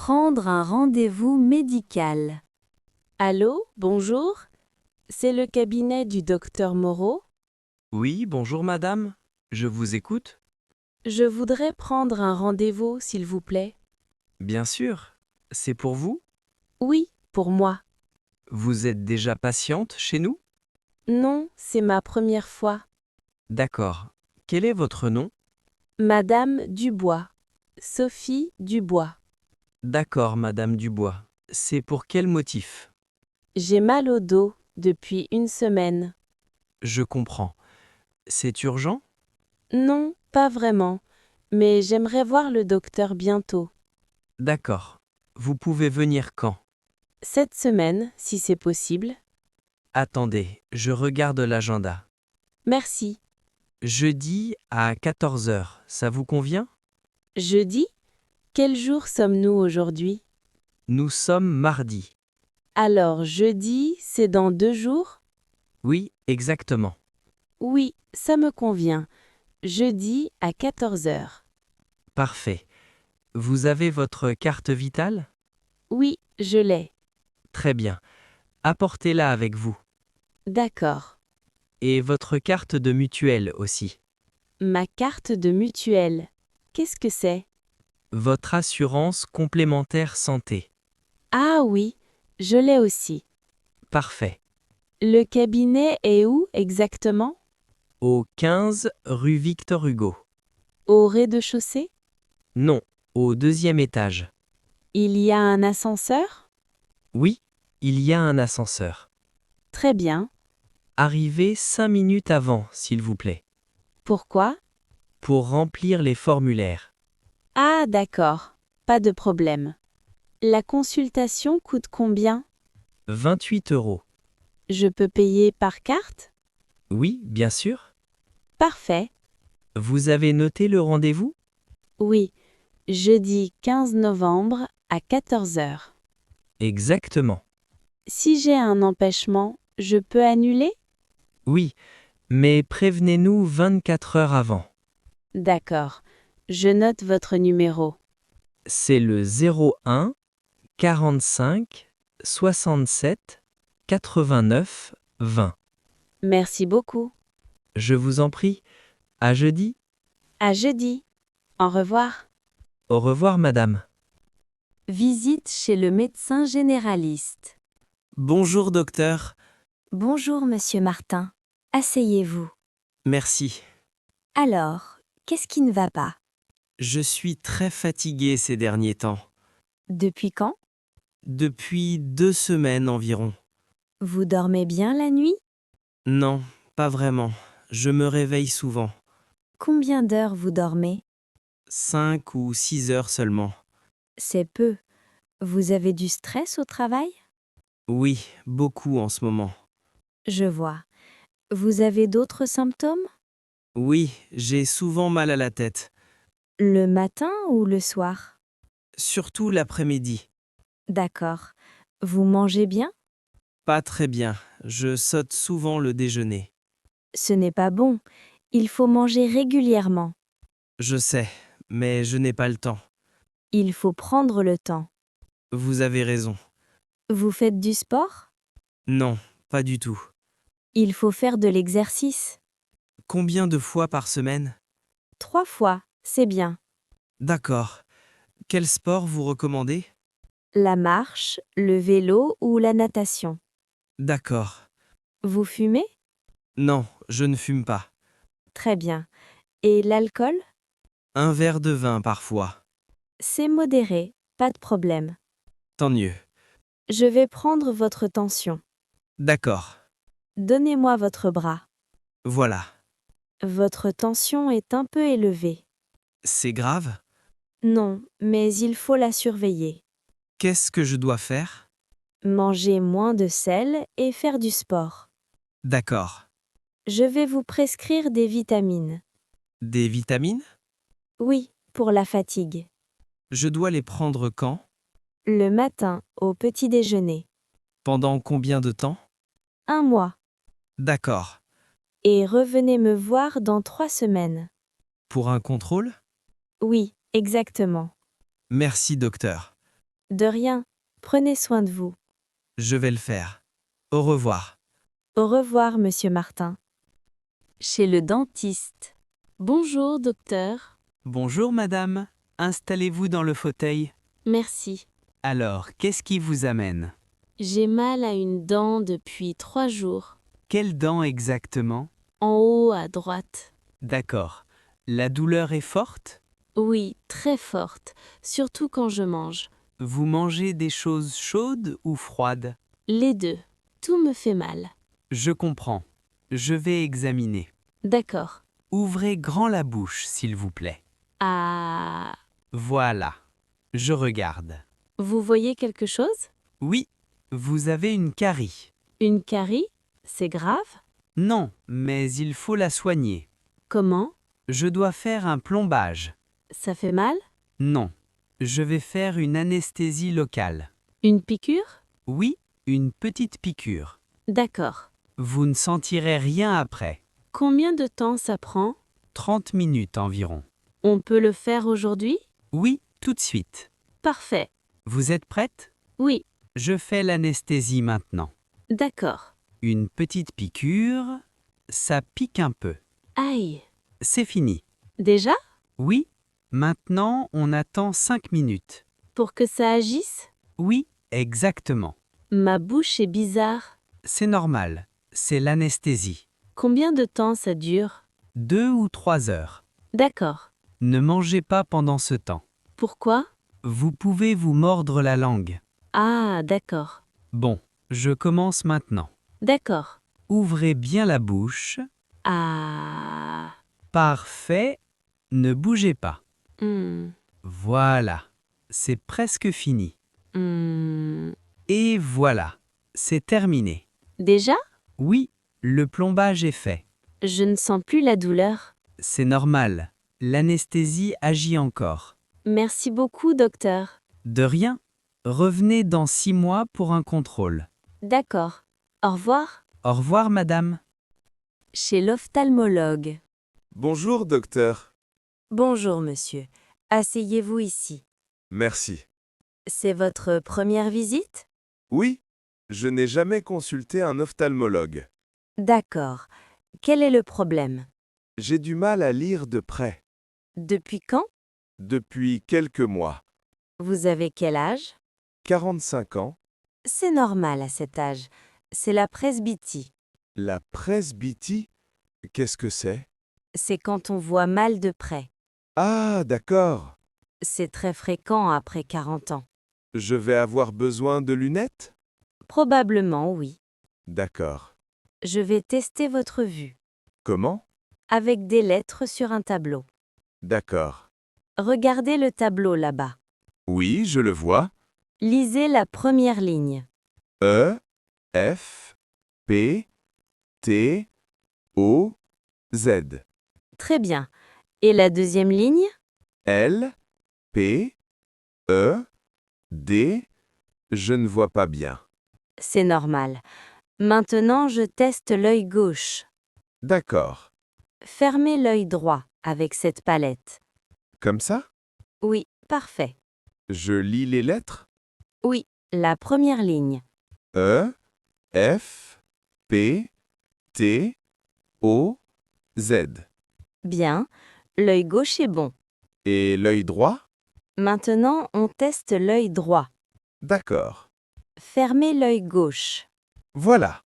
Prendre un rendez-vous médical. Allô, bonjour. C'est le cabinet du docteur Moreau. Oui, bonjour madame. Je vous écoute. Je voudrais prendre un rendez-vous, s'il vous plaît. Bien sûr. C'est pour vous? Oui, pour moi. Vous êtes déjà patiente chez nous? Non, c'est ma première fois. D'accord. Quel est votre nom? Madame Dubois. Sophie Dubois. D'accord, madame Dubois. C'est pour quel motif? J'ai mal au dos depuis une semaine. Je comprends. C'est urgent? Non, pas vraiment. Mais j'aimerais voir le docteur bientôt. D'accord. Vous pouvez venir quand? Cette semaine, si c'est possible. Attendez, je regarde l'agenda. Merci. Jeudi à 14 heures, ça vous convient? Jeudi? Quel jour sommes-nous aujourd'hui? Nous sommes mardi. Alors, jeudi, c'est dans 2 jours? Oui, exactement. Oui, ça me convient. Jeudi à 14 heures. Parfait. Vous avez votre carte vitale? Oui, je l'ai. Très bien. Apportez-la avec vous. D'accord. Et votre carte de mutuelle aussi. Ma carte de mutuelle. Qu'est-ce que c'est? Votre assurance complémentaire santé. Ah oui, je l'ai aussi. Parfait. Le cabinet est où exactement? Au 15 rue Victor Hugo. Au rez-de-chaussée? Non, au deuxième étage. Il y a un ascenseur? Oui, il y a un ascenseur. Très bien. Arrivez 5 minutes avant, s'il vous plaît, Pourquoi? pour remplir les formulaires. Ah d'accord, pas de problème. La consultation coûte combien? 28 euros. Je peux payer par carte? Oui, bien sûr. Parfait. Vous avez noté le rendez-vous? Oui, jeudi 15 novembre à 14 heures. Exactement. Si j'ai un empêchement, je peux annuler? Oui, mais prévenez-nous 24 heures avant. D'accord. Je note votre numéro. C'est le 01 45 67 89 20. Merci beaucoup. Je vous en prie. À jeudi. À jeudi. Au revoir. Au revoir, madame. Visite chez le médecin généraliste. Bonjour, docteur. Bonjour, monsieur Martin. Asseyez-vous. Merci. Alors, qu'est-ce qui ne va pas? Je suis très fatigué ces derniers temps. Depuis quand? Depuis 2 semaines environ. Vous dormez bien la nuit? Non, pas vraiment. Je me réveille souvent. Combien d'heures vous dormez? 5 ou 6 heures seulement. C'est peu. Vous avez du stress au travail? Oui, beaucoup en ce moment. Je vois. Vous avez d'autres symptômes? Oui, j'ai souvent mal à la tête. Le matin ou le soir? Surtout l'après-midi. D'accord. Vous mangez bien? Pas très bien. Je saute souvent le déjeuner. Ce n'est pas bon. Il faut manger régulièrement. Je sais, mais je n'ai pas le temps. Il faut prendre le temps. Vous avez raison. Vous faites du sport? Non, pas du tout. Il faut faire de l'exercice. Combien de fois par semaine? 3 fois, c'est bien. D'accord. Quel sport vous recommandez? La marche, le vélo ou la natation. D'accord. Vous fumez? Non, je ne fume pas. Très bien. Et l'alcool? Un verre de vin parfois. C'est modéré, pas de problème. Tant mieux. Je vais prendre votre tension. D'accord. Donnez-moi votre bras. Voilà. Votre tension est un peu élevée. C'est grave? Non, mais il faut la surveiller. Qu'est-ce que je dois faire? Manger moins de sel et faire du sport. D'accord. Je vais vous prescrire des vitamines. Des vitamines? Oui, pour la fatigue. Je dois les prendre quand? Le matin, au petit déjeuner. Pendant combien de temps? 1 mois. D'accord. Et revenez me voir dans 3 semaines. Pour un contrôle? Oui, exactement. Merci, docteur. De rien. Prenez soin de vous. Je vais le faire. Au revoir. Au revoir, monsieur Martin. Chez le dentiste. Bonjour, docteur. Bonjour madame. Installez-vous dans le fauteuil. Merci. Alors, qu'est-ce qui vous amène? J'ai mal à une dent depuis 3 jours. Quelle dent exactement? En haut à droite. D'accord. La douleur est forte? Oui, très forte, surtout quand je mange. Vous mangez des choses chaudes ou froides? Les deux. Tout me fait mal. Je comprends. Je vais examiner. D'accord. Ouvrez grand la bouche, s'il vous plaît. Ah. Voilà. Je regarde. Vous voyez quelque chose? Oui, vous avez une carie. Une carie? C'est grave? Non, mais il faut la soigner. Comment? Je dois faire un plombage. Ça fait mal? Non, je vais faire une anesthésie locale. Une piqûre? Oui, une petite piqûre. D'accord. Vous ne sentirez rien après. Combien de temps ça prend? 30 minutes environ. On peut le faire aujourd'hui? Oui, tout de suite. Parfait. Vous êtes prête? Oui. Je fais l'anesthésie maintenant. D'accord. Une petite piqûre, ça pique un peu. Aïe. C'est fini. Déjà? Oui, maintenant on attend 5 minutes. Pour que ça agisse? Oui, exactement. Ma bouche est bizarre. C'est normal, c'est l'anesthésie. Combien de temps ça dure? 2 ou 3 heures. D'accord. Ne mangez pas pendant ce temps. Pourquoi? Vous pouvez vous mordre la langue. Ah, d'accord. Bon, je commence maintenant. D'accord. Ouvrez bien la bouche. Ah. Parfait. Ne bougez pas. Hmm. Voilà. C'est presque fini. Hmm. Et voilà. C'est terminé. Déjà? Oui, le plombage est fait. Je ne sens plus la douleur. C'est normal. L'anesthésie agit encore. Merci beaucoup, docteur. De rien. Revenez dans 6 mois pour un contrôle. D'accord. Au revoir. Au revoir, madame. Chez l'ophtalmologue. Bonjour, docteur. Bonjour, monsieur. Asseyez-vous ici. Merci. C'est votre première visite? Oui, je n'ai jamais consulté un ophtalmologue. D'accord. Quel est le problème? J'ai du mal à lire de près. Depuis quand? Depuis quelques mois. Vous avez quel âge? 45 ans. C'est normal à cet âge. C'est la presbytie. La presbytie, qu'est-ce que c'est? C'est quand on voit mal de près. Ah, d'accord. C'est très fréquent après 40 ans. Je vais avoir besoin de lunettes? Probablement, oui. D'accord. Je vais tester votre vue. Comment? Avec des lettres sur un tableau. D'accord. Regardez le tableau là-bas. Oui, je le vois. Lisez la première ligne. E, F, P, T, O, Z. Très bien. Et la deuxième ligne? L, P, E, D. Je ne vois pas bien. C'est normal. Maintenant, je teste l'œil gauche. D'accord. Fermez l'œil droit avec cette palette. Comme ça? Oui, parfait. Je lis les lettres? Oui, la première ligne. E, F, P, T, O, Z. Bien, l'œil gauche est bon. Et l'œil droit? Maintenant, on teste l'œil droit. D'accord. Fermez l'œil gauche. Voilà.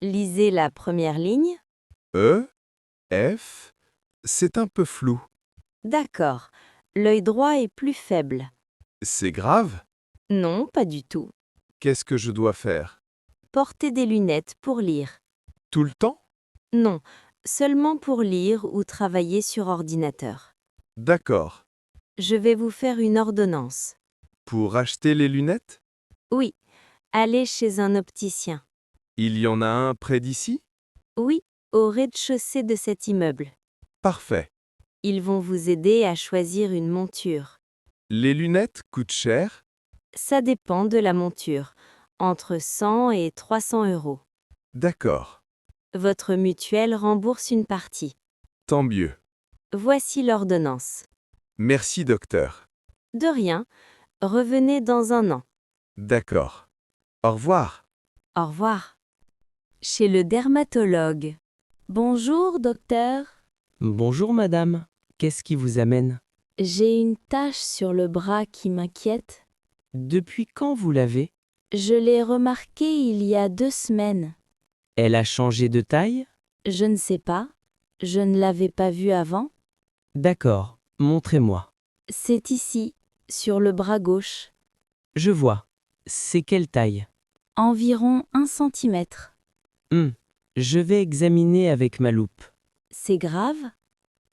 Lisez la première ligne. E, F, c'est un peu flou. D'accord. L'œil droit est plus faible. C'est grave? Non, pas du tout. Qu'est-ce que je dois faire? Portez des lunettes pour lire. Tout le temps? Non, seulement pour lire ou travailler sur ordinateur. D'accord. Je vais vous faire une ordonnance. Pour acheter les lunettes? Oui, allez chez un opticien. Il y en a un près d'ici? Oui, au rez-de-chaussée de cet immeuble. Parfait. Ils vont vous aider à choisir une monture. Les lunettes coûtent cher? Ça dépend de la monture, entre 100 et 300 euros. D'accord. Votre mutuelle rembourse une partie. Tant mieux. Voici l'ordonnance. Merci, docteur. De rien, Revenez dans un an. D'accord. Au revoir. Au revoir. Chez le dermatologue. Bonjour, docteur. Bonjour madame, qu'est-ce qui vous amène? J'ai une tache sur le bras qui m'inquiète. Depuis quand vous l'avez? Je l'ai remarquée il y a 2 semaines. Elle a changé de taille? Je ne sais pas. Je ne l'avais pas vue avant. D'accord, montrez-moi. C'est ici, sur le bras gauche. Je vois. C'est quelle taille? Environ 1 centimètre. Je vais examiner avec ma loupe. C'est grave?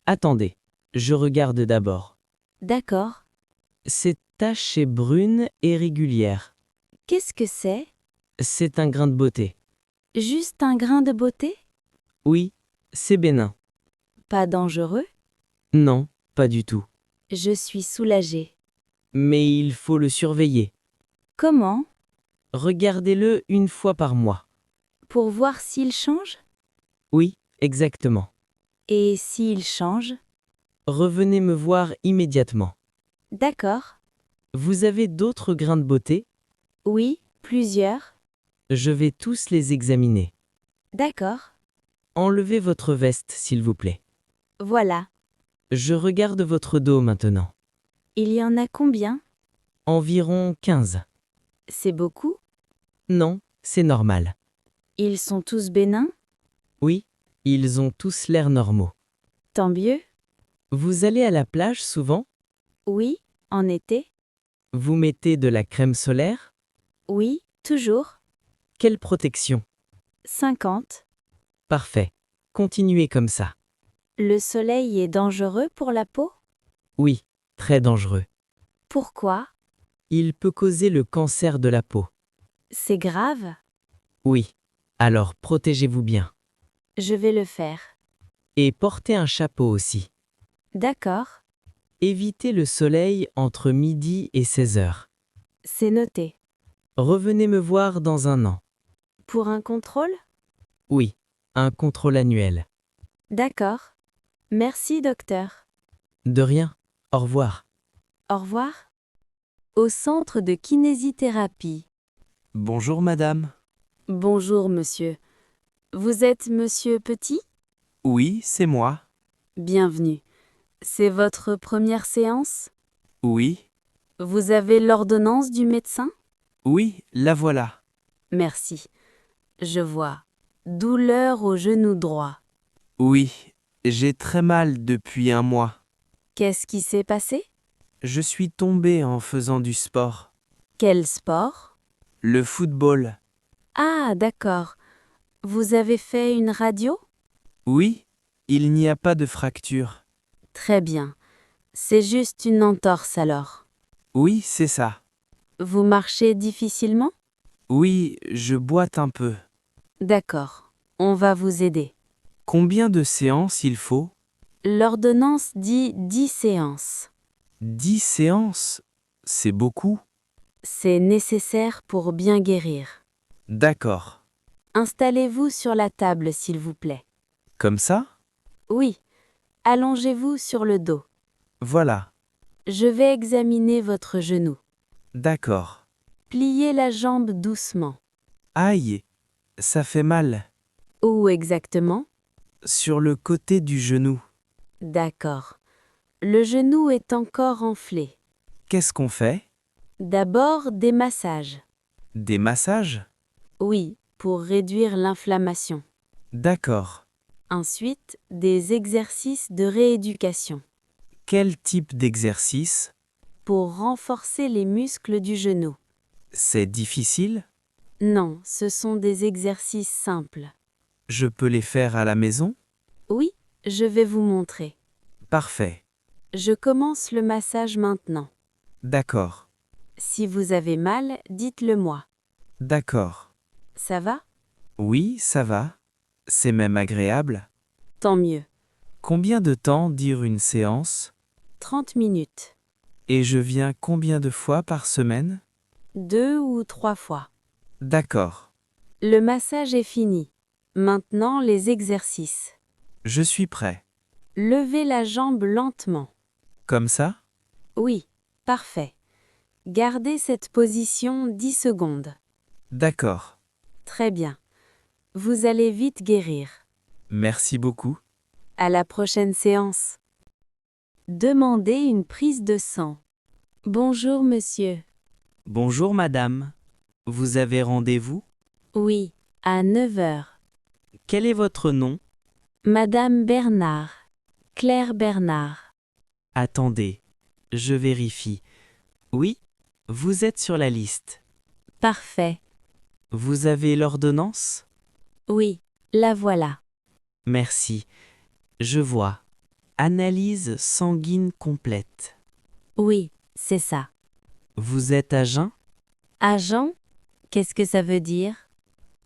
Attendez, je regarde d'abord. D'accord. Cette tache est brune et régulière. Qu'est-ce que c'est? C'est un grain de beauté. Juste un grain de beauté? Oui, c'est bénin. Pas dangereux? Non, pas du tout. Je suis soulagée. Mais il faut le surveiller. Comment? Regardez-le une fois par mois. Pour voir s'il change? Oui, exactement. Et s'il change? Revenez me voir immédiatement. D'accord. Vous avez d'autres grains de beauté? Oui, plusieurs. Je vais tous les examiner. D'accord. Enlevez votre veste, s'il vous plaît. Voilà. Je regarde votre dos maintenant. Il y en a combien? Environ 15. C'est beaucoup? Non, c'est normal. Ils sont tous bénins? Oui, ils ont tous l'air normaux. Tant mieux. Vous allez à la plage souvent? Oui, en été? Vous mettez de la crème solaire? Oui, toujours. Quelle protection? 50. Parfait. Continuez comme ça. Le soleil est dangereux pour la peau? Oui, très dangereux. Pourquoi? Il peut causer le cancer de la peau. C'est grave? Oui. Alors protégez-vous bien. Je vais le faire. Et portez un chapeau aussi. D'accord. Évitez le soleil entre midi et 16 heures. C'est noté. Revenez me voir dans un an. Pour un contrôle? Oui, un contrôle annuel. D'accord. Merci, docteur. De rien. Au revoir. Au revoir. Au centre de kinésithérapie. Bonjour madame. Bonjour, monsieur. Vous êtes monsieur Petit? Oui, c'est moi. Bienvenue. C'est votre première séance? Oui. Vous avez l'ordonnance du médecin? Oui, la voilà. Merci. Je vois. Douleur au genou droit. Oui, j'ai très mal depuis un mois. Qu'est-ce qui s'est passé? Je suis tombé en faisant du sport. Quel sport? Le football. Ah, d'accord. Vous avez fait une radio? Oui, il n'y a pas de fracture. Très bien. C'est juste une entorse alors. Oui, c'est ça. Vous marchez difficilement? Oui, je boite un peu. D'accord. On va vous aider. Combien de séances il faut? L'ordonnance dit 10 séances. 10 séances? C'est beaucoup. C'est nécessaire pour bien guérir. D'accord. Installez-vous sur la table, s'il vous plaît. Comme ça? Oui. Allongez-vous sur le dos. Voilà. Je vais examiner votre genou. D'accord. Pliez la jambe doucement. Aïe, ça fait mal. Où exactement? Sur le côté du genou. D'accord. Le genou est encore enflé. Qu'est-ce qu'on fait? D'abord, des massages. Des massages? Oui, pour réduire l'inflammation. D'accord. Ensuite, des exercices de rééducation. Quel type d'exercice? Pour renforcer les muscles du genou. C'est difficile? Non, ce sont des exercices simples. Je peux les faire à la maison? Oui, je vais vous montrer. Parfait. Je commence le massage maintenant. D'accord. Si vous avez mal, dites-le moi. D'accord. Ça va? Oui, ça va. C'est même agréable. Tant mieux. Combien de temps dure une séance? 30 minutes. Et je viens combien de fois par semaine? 2 ou 3 fois. D'accord. Le massage est fini. Maintenant, les exercices. Je suis prêt. Levez la jambe lentement. Comme ça? Oui, parfait. Gardez cette position 10 secondes. D'accord. Très bien. Vous allez vite guérir. Merci beaucoup. À la prochaine séance. Demandez une prise de sang. Bonjour monsieur. Bonjour madame. Vous avez rendez-vous? Oui, à 9 heures. Quel est votre nom? Madame Bernard. Claire Bernard. Attendez, je vérifie. Oui, vous êtes sur la liste. Parfait. Vous avez l'ordonnance? Oui, la voilà. Merci. Je vois. Analyse sanguine complète. Oui, c'est ça. Vous êtes à jeun? Agent? Qu'est-ce que ça veut dire?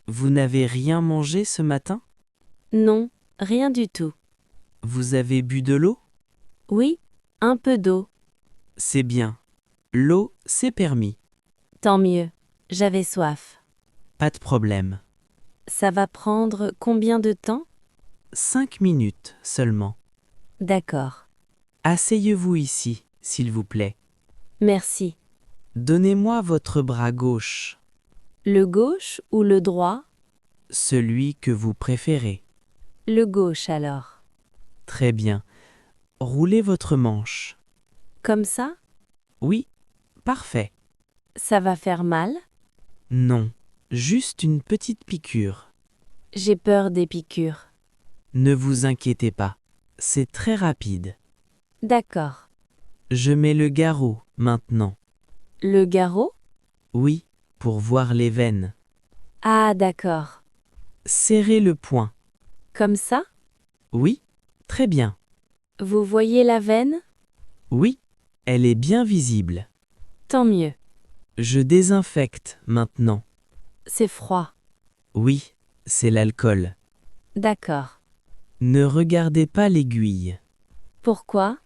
Vous n'avez rien mangé ce matin? Non, rien du tout. Vous avez bu de l'eau? Oui, un peu d'eau. C'est bien. L'eau, c'est permis. Tant mieux. J'avais soif. Pas de problème. Ça va prendre combien de temps? 5 minutes seulement. D'accord. Asseyez-vous ici, s'il vous plaît. Merci. Donnez-moi votre bras gauche, Le gauche ou le droit? celui que vous préférez. Le gauche alors. Très bien. Roulez votre manche. Comme ça? Oui, parfait. Ça va faire mal? Non, juste une petite piqûre. J'ai peur des piqûres. Ne vous inquiétez pas, c'est très rapide. D'accord. Je mets le garrot maintenant. Le garrot? Oui, pour voir les veines. Ah, d'accord. Serrez le poing. Comme ça? Oui, très bien. Vous voyez la veine? Oui, elle est bien visible. Tant mieux. Je désinfecte maintenant. C'est froid. Oui, c'est l'alcool. D'accord. Ne regardez pas l'aiguille. Pourquoi?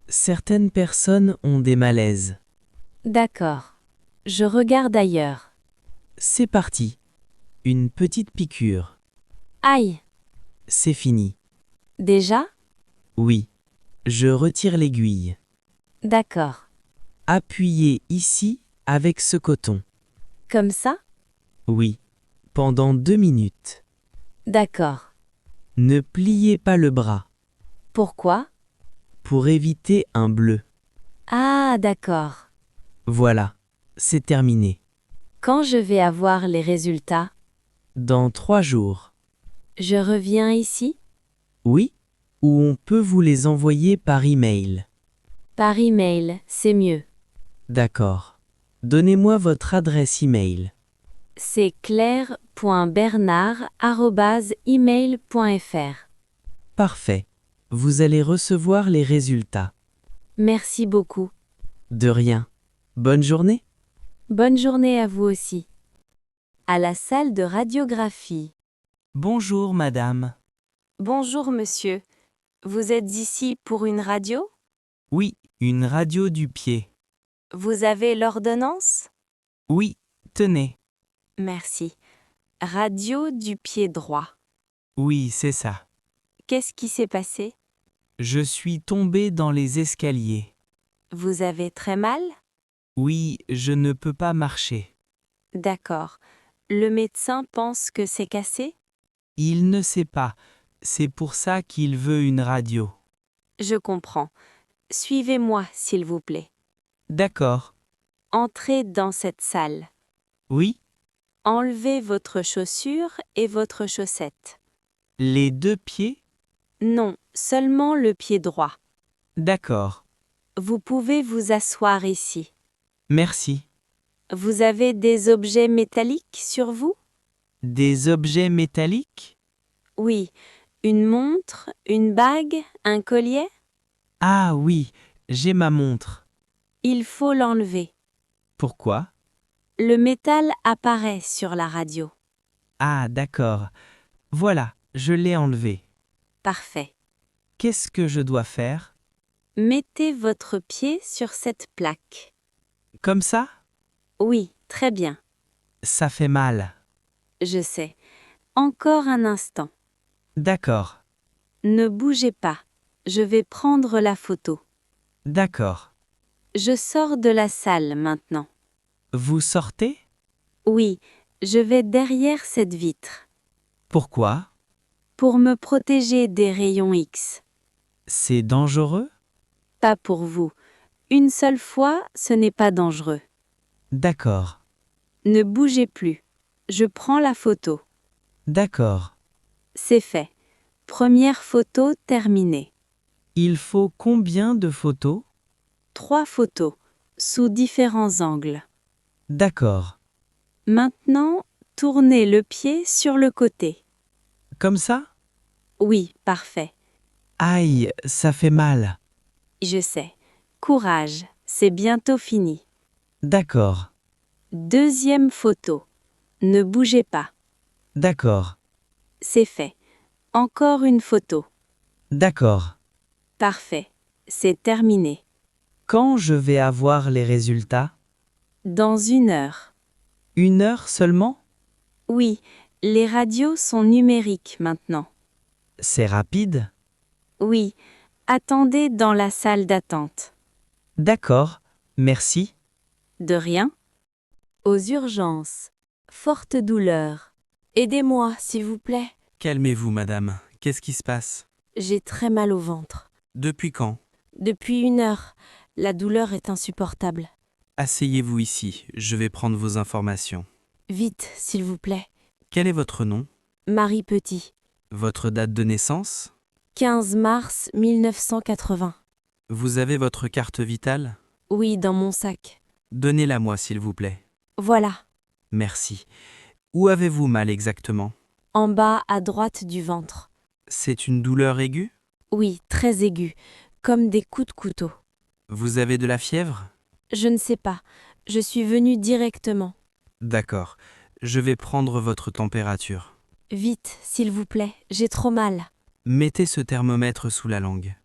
Certaines personnes ont des malaises. D'accord. Je regarde ailleurs. C'est parti. Une petite piqûre. Aïe! C'est fini. Déjà? Oui. Je retire l'aiguille. D'accord. Appuyez ici avec ce coton. Comme ça? Oui. Pendant 2 minutes. D'accord. Ne pliez pas le bras. Pourquoi? Pour éviter un bleu. Ah, d'accord. Voilà. C'est terminé. Quand je vais avoir les résultats, Dans 3 jours. je reviens ici? Oui. Ou on peut vous les envoyer par email. Par email, c'est mieux. D'accord. Donnez-moi votre adresse email. C'est claire.bernard@email.fr. Parfait. Vous allez recevoir les résultats. Merci beaucoup. De rien. Bonne journée. Bonne journée à vous aussi. À la salle de radiographie. Bonjour madame. Bonjour monsieur. Vous êtes ici pour une radio? Oui, une radio du pied. Vous avez l'ordonnance? Oui, tenez. Merci. Radio du pied droit. Oui, c'est ça. Qu'est-ce qui s'est passé? Je suis tombé dans les escaliers. Vous avez très mal? Oui, je ne peux pas marcher. D'accord. Le médecin pense que c'est cassé? Il ne sait pas. C'est pour ça qu'il veut une radio. Je comprends. Suivez-moi, s'il vous plaît. D'accord. Entrez dans cette salle. Oui, Enlevez votre chaussure et votre chaussette. les 2 pieds? Non, seulement le pied droit. D'accord. Vous pouvez vous asseoir ici. Merci. Vous avez des objets métalliques sur vous? Des objets métalliques? Oui. Une montre, une bague, un collier? Ah oui, j'ai ma montre. Il faut l'enlever. Pourquoi? Le métal apparaît sur la radio. Ah d'accord. Voilà, je l'ai enlevé. Parfait. Qu'est-ce que je dois faire? Mettez votre pied sur cette plaque. Comme ça? Oui, très bien. Ça fait mal. Je sais. Encore un instant. D'accord. Ne bougez pas. Je vais prendre la photo. D'accord. Je sors de la salle maintenant. Vous sortez? Oui, je vais derrière cette vitre. Pourquoi? Pour me protéger des rayons X. C'est dangereux? Pas pour vous. Une seule fois, ce n'est pas dangereux. D'accord. Ne bougez plus. Je prends la photo. D'accord. C'est fait. Première photo terminée. Il faut combien de photos? 3 photos, sous différents angles. D'accord. Maintenant, tournez le pied sur le côté. Comme ça? Oui, parfait. Aïe, ça fait mal. Je sais. Courage, c'est bientôt fini. D'accord. Deuxième photo. Ne bougez pas. D'accord. C'est fait. Encore une photo. D'accord. Parfait. C'est terminé. Quand je vais avoir les résultats? Dans 1 heure. 1 heure seulement? Oui, les radios sont numériques maintenant. C'est rapide? Oui, attendez dans la salle d'attente. D'accord, merci. De rien. Aux urgences. Forte douleur. Aidez-moi, s'il vous plaît. Calmez-vous, madame. Qu'est-ce qui se passe? J'ai très mal au ventre. Depuis quand? Depuis 1 heure. La douleur est insupportable. Asseyez-vous ici, je vais prendre vos informations. Vite, s'il vous plaît. Quel est votre nom? Marie Petit. Votre date de naissance? 15 mars 1980. Vous avez votre carte vitale? Oui, dans mon sac. Donnez-la-moi, s'il vous plaît. Voilà. Merci. Où avez-vous mal exactement? En bas à droite du ventre. C'est une douleur aiguë? Oui, très aigu. Comme des coups de couteau. Vous avez de la fièvre? Je ne sais pas. Je suis venue directement. D'accord. Je vais prendre votre température. Vite, s'il vous plaît. J'ai trop mal. Mettez ce thermomètre sous la langue.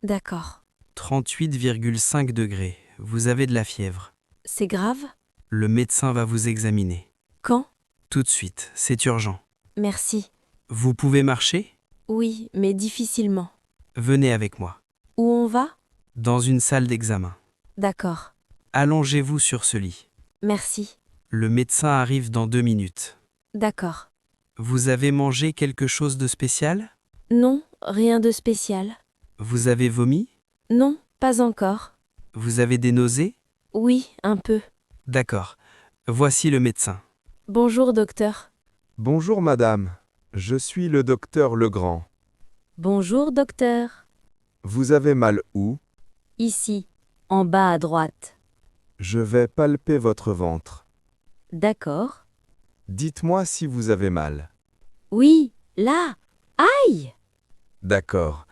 D'accord. 38,5 degrés. Vous avez de la fièvre. C'est grave? Le médecin va vous examiner. Quand? Tout de suite, c'est urgent. Merci. Vous pouvez marcher? Oui, mais difficilement. Venez avec moi. Où on va? Dans une salle d'examen. D'accord. Allongez-vous sur ce lit. Merci. Le médecin arrive dans 2 minutes. D'accord. Vous avez mangé quelque chose de spécial? Non, rien de spécial. Vous avez vomi? Non, pas encore. Vous avez des nausées? Oui, un peu. D'accord. Voici le médecin. Bonjour, docteur. Bonjour madame, je suis le docteur Legrand. Bonjour, docteur. Vous avez mal où? Ici, en bas à droite. Je vais palper votre ventre. D'accord. Dites-moi si vous avez mal. Oui, là. Aïe! D'accord.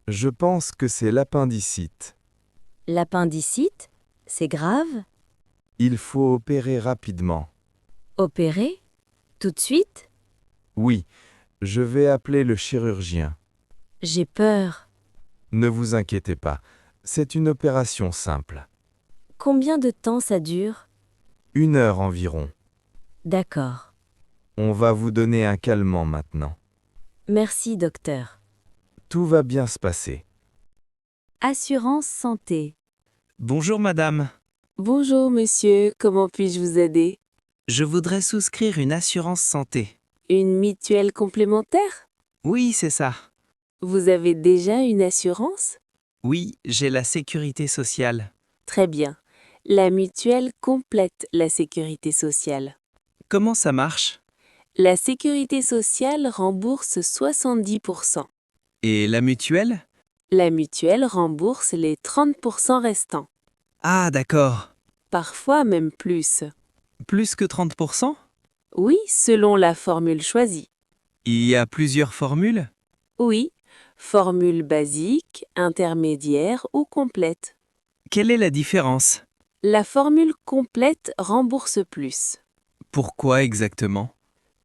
Je pense que c'est l'appendicite. L'appendicite? C'est grave? Il faut opérer rapidement. Opérer? Tout de suite? Oui, je vais appeler le chirurgien. J'ai peur. Ne vous inquiétez pas, c'est une opération simple. Combien de temps ça dure? 1 heure environ. D'accord. On va vous donner un calmant maintenant. Merci, docteur. Tout va bien se passer. Assurance santé. Bonjour madame. Bonjour monsieur, comment puis-je vous aider? Je voudrais souscrire une assurance santé. Une mutuelle complémentaire? Oui, c'est ça. Vous avez déjà une assurance? Oui, j'ai la sécurité sociale. Très bien. La mutuelle complète la sécurité sociale. Comment ça marche? La sécurité sociale rembourse 70%. Et la mutuelle? La mutuelle rembourse les 30% restants. Ah, d'accord. Parfois même plus. Plus que 30%? Oui, selon la formule choisie. Il y a plusieurs formules? Oui, formule basique, intermédiaire ou complète. Quelle est la différence? La formule complète rembourse plus. Pourquoi exactement?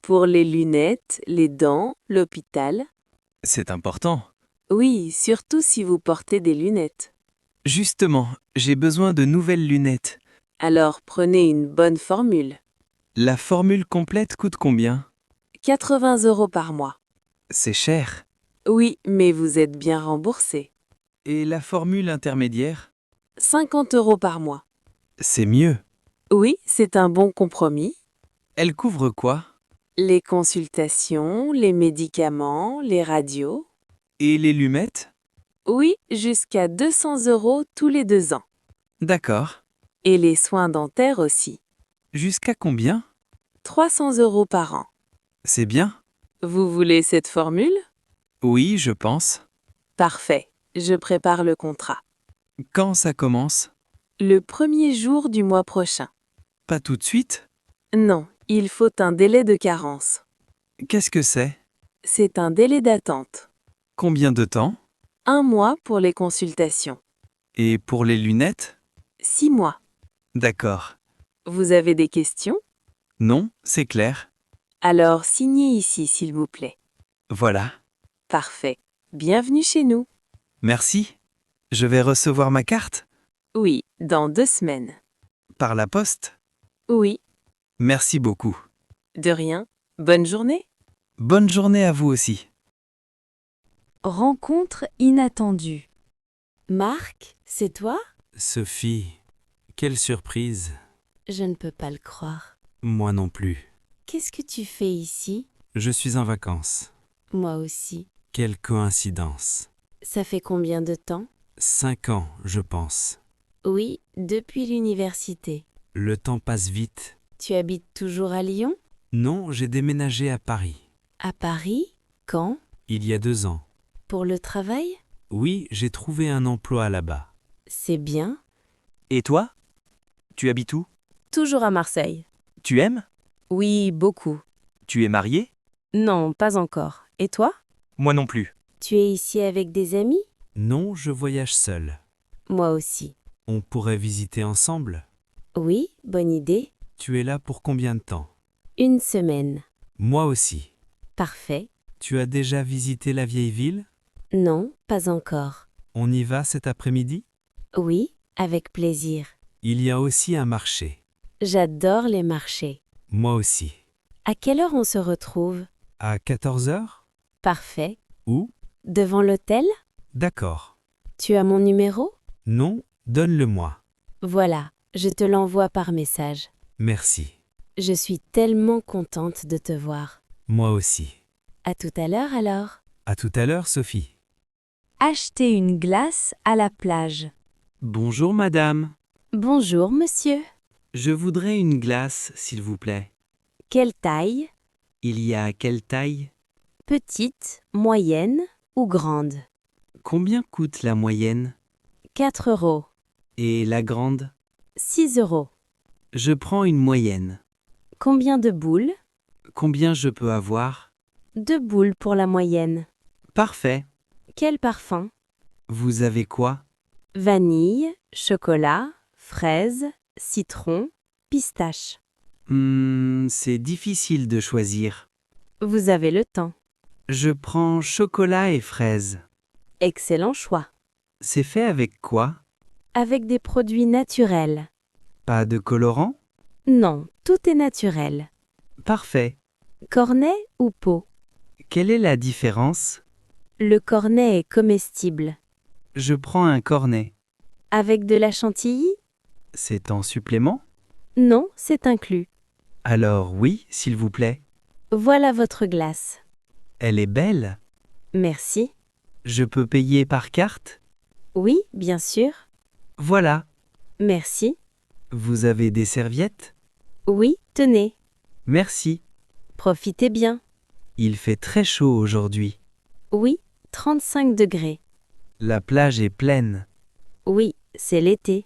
Pour les lunettes, les dents, l'hôpital. C'est important. Oui, surtout si vous portez des lunettes. Justement, j'ai besoin de nouvelles lunettes. Alors prenez une bonne formule. La formule complète coûte combien? 80 € par mois. C'est cher. Oui, mais vous êtes bien remboursé. Et la formule intermédiaire? 50 € par mois. C'est mieux. Oui, c'est un bon compromis. Elle couvre quoi? Les consultations, les médicaments, les radios. Et les lumettes? Oui, jusqu'à 200 € tous les 2 ans. D'accord. Et les soins dentaires aussi. Jusqu'à combien? 300 € par an. C'est bien. Vous voulez cette formule? Oui, je pense. Parfait. Je prépare le contrat. Quand ça commence? Le premier jour du mois prochain. Pas tout de suite? Non, il faut un délai de carence. Qu'est-ce que c'est? C'est un délai d'attente. Combien de temps? 1 mois pour les consultations. Et pour les lunettes? 6 mois. D'accord. Vous avez des questions? Non, c'est clair. Alors signez ici, s'il vous plaît. Voilà. Parfait. Bienvenue chez nous. Merci. Je vais recevoir ma carte? Oui, dans 2 semaines. Par la poste? Oui, Merci beaucoup. de rien. Bonne journée. Bonne journée à vous aussi. Rencontre inattendue. Marc, c'est toi? Sophie, quelle surprise. Je ne peux pas le croire. Moi non plus. Qu'est-ce que tu fais ici? Je suis en vacances. Moi aussi. Quelle coïncidence. Ça fait combien de temps? 5 ans, je pense. Oui, depuis l'université. Le temps passe vite. Tu habites toujours à Lyon? Non, j'ai déménagé à Paris. À Paris? Quand? Il y a 2 ans. Pour le travail? Oui, j'ai trouvé un emploi là-bas. C'est bien. Et toi? Tu habites où? Toujours à Marseille. Tu aimes? Oui, beaucoup. Tu es marié? Non, pas encore. Et toi? Moi non plus. Tu es ici avec des amis? Non, je voyage seul. Moi aussi. On pourrait visiter ensemble? Oui, bonne idée. Tu es là pour combien de temps? 1 semaine. Moi aussi. Parfait. Tu as déjà visité la vieille ville? Non, pas encore. On y va cet après-midi? Oui, avec plaisir. Il y a aussi un marché. J'adore les marchés. Moi aussi. À quelle heure on se retrouve? À 14 heures? Parfait. Où? Devant l'hôtel? D'accord. Tu as mon numéro? Non, donne-le-moi. Voilà, je te l'envoie par message. Merci. Je suis tellement contente de te voir. Moi aussi. À tout à l'heure alors. À tout à l'heure, Sophie. Acheter une glace à la plage. Bonjour madame. Bonjour monsieur. Je voudrais une glace, s'il vous plaît. Quelle taille? Il y a quelle taille? Petite, moyenne ou grande? Combien coûte la moyenne? 4 €. Et la grande? 6 €. Je prends une moyenne. Combien de boules? Combien je peux avoir? 2 boules pour la moyenne. Parfait. Quel parfum? Vous avez quoi? Vanille, chocolat, fraise, citron, pistache. C'est difficile de choisir. Vous avez le temps. Je prends chocolat et fraises. Excellent choix. C'est fait avec quoi? Avec des produits naturels. Pas de colorant? Non, tout est naturel. Parfait. Cornet ou pot? Quelle est la différence? Le cornet est comestible. Je prends un cornet. Avec de la chantilly? C'est en supplément? Non, c'est inclus. Alors oui, s'il vous plaît. Voilà votre glace. Elle est belle. Merci. Je peux payer par carte? Oui, bien sûr. Voilà. Merci. Vous avez des serviettes? Oui, tenez. Merci. Profitez bien. Il fait très chaud aujourd'hui. Oui, 35 degrés. La plage est pleine. Oui, c'est l'été.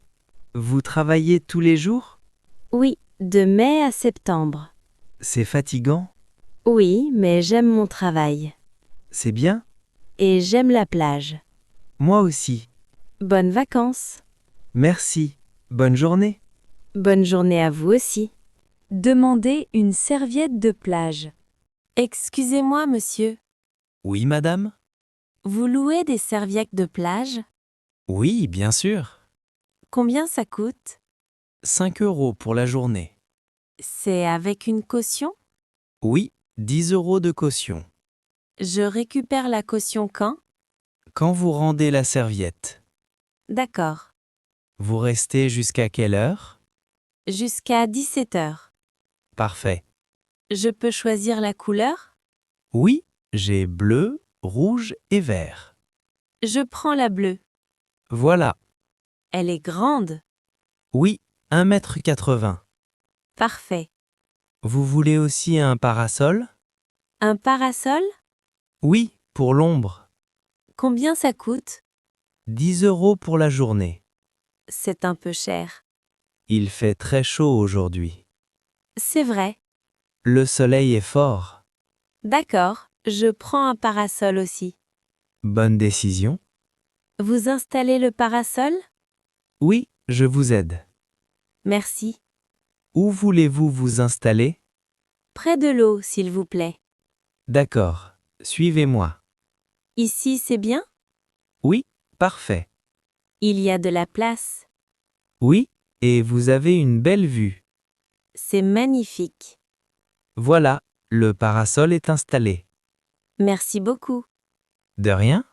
Vous travaillez tous les jours? Oui, de mai à septembre. C'est fatigant? Oui, mais j'aime mon travail. C'est bien? Et j'aime la plage. Moi aussi. Bonnes vacances. Merci. Bonne journée. Bonne journée à vous aussi. Demander une serviette de plage. Excusez-moi, monsieur. Oui, madame? Vous louez des serviettes de plage? Oui, bien sûr. Combien ça coûte? 5 € pour la journée. C'est avec une caution? Oui, 10 € de caution. Je récupère la caution quand? Quand vous rendez la serviette. D'accord. Vous restez jusqu'à quelle heure? Jusqu'à 17 heures. Parfait. Je peux choisir la couleur? Oui, j'ai bleu, rouge et vert. Je prends la bleue. Voilà. Elle est grande. Oui, 1,80 m. Parfait. Vous voulez aussi un parasol? Un parasol? Oui, pour l'ombre. Combien ça coûte? 10 € pour la journée. C'est un peu cher. Il fait très chaud aujourd'hui. C'est vrai. Le soleil est fort. D'accord, je prends un parasol aussi. Bonne décision. Vous installez le parasol? Oui, je vous aide. Merci. Où voulez-vous vous installer? Près de l'eau, s'il vous plaît. D'accord. Suivez-moi. Ici, c'est bien? Oui, parfait. Il y a de la place. Oui, et vous avez une belle vue. C'est magnifique. Voilà, le parasol est installé. Merci beaucoup. De rien?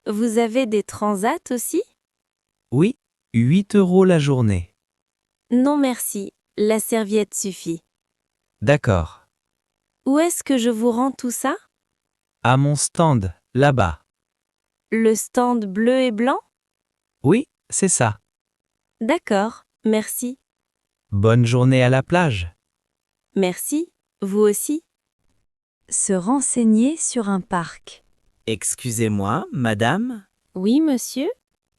Vous avez des transats aussi? Oui, 8 € la journée. Non merci, la serviette suffit. D'accord. Où est-ce que je vous rends tout ça? À mon stand, là-bas. Le stand bleu et blanc? Oui, c'est ça. D'accord, merci. Bonne journée à la plage. Merci, vous aussi. Se renseigner sur un parc. Excusez-moi, madame, Oui, monsieur,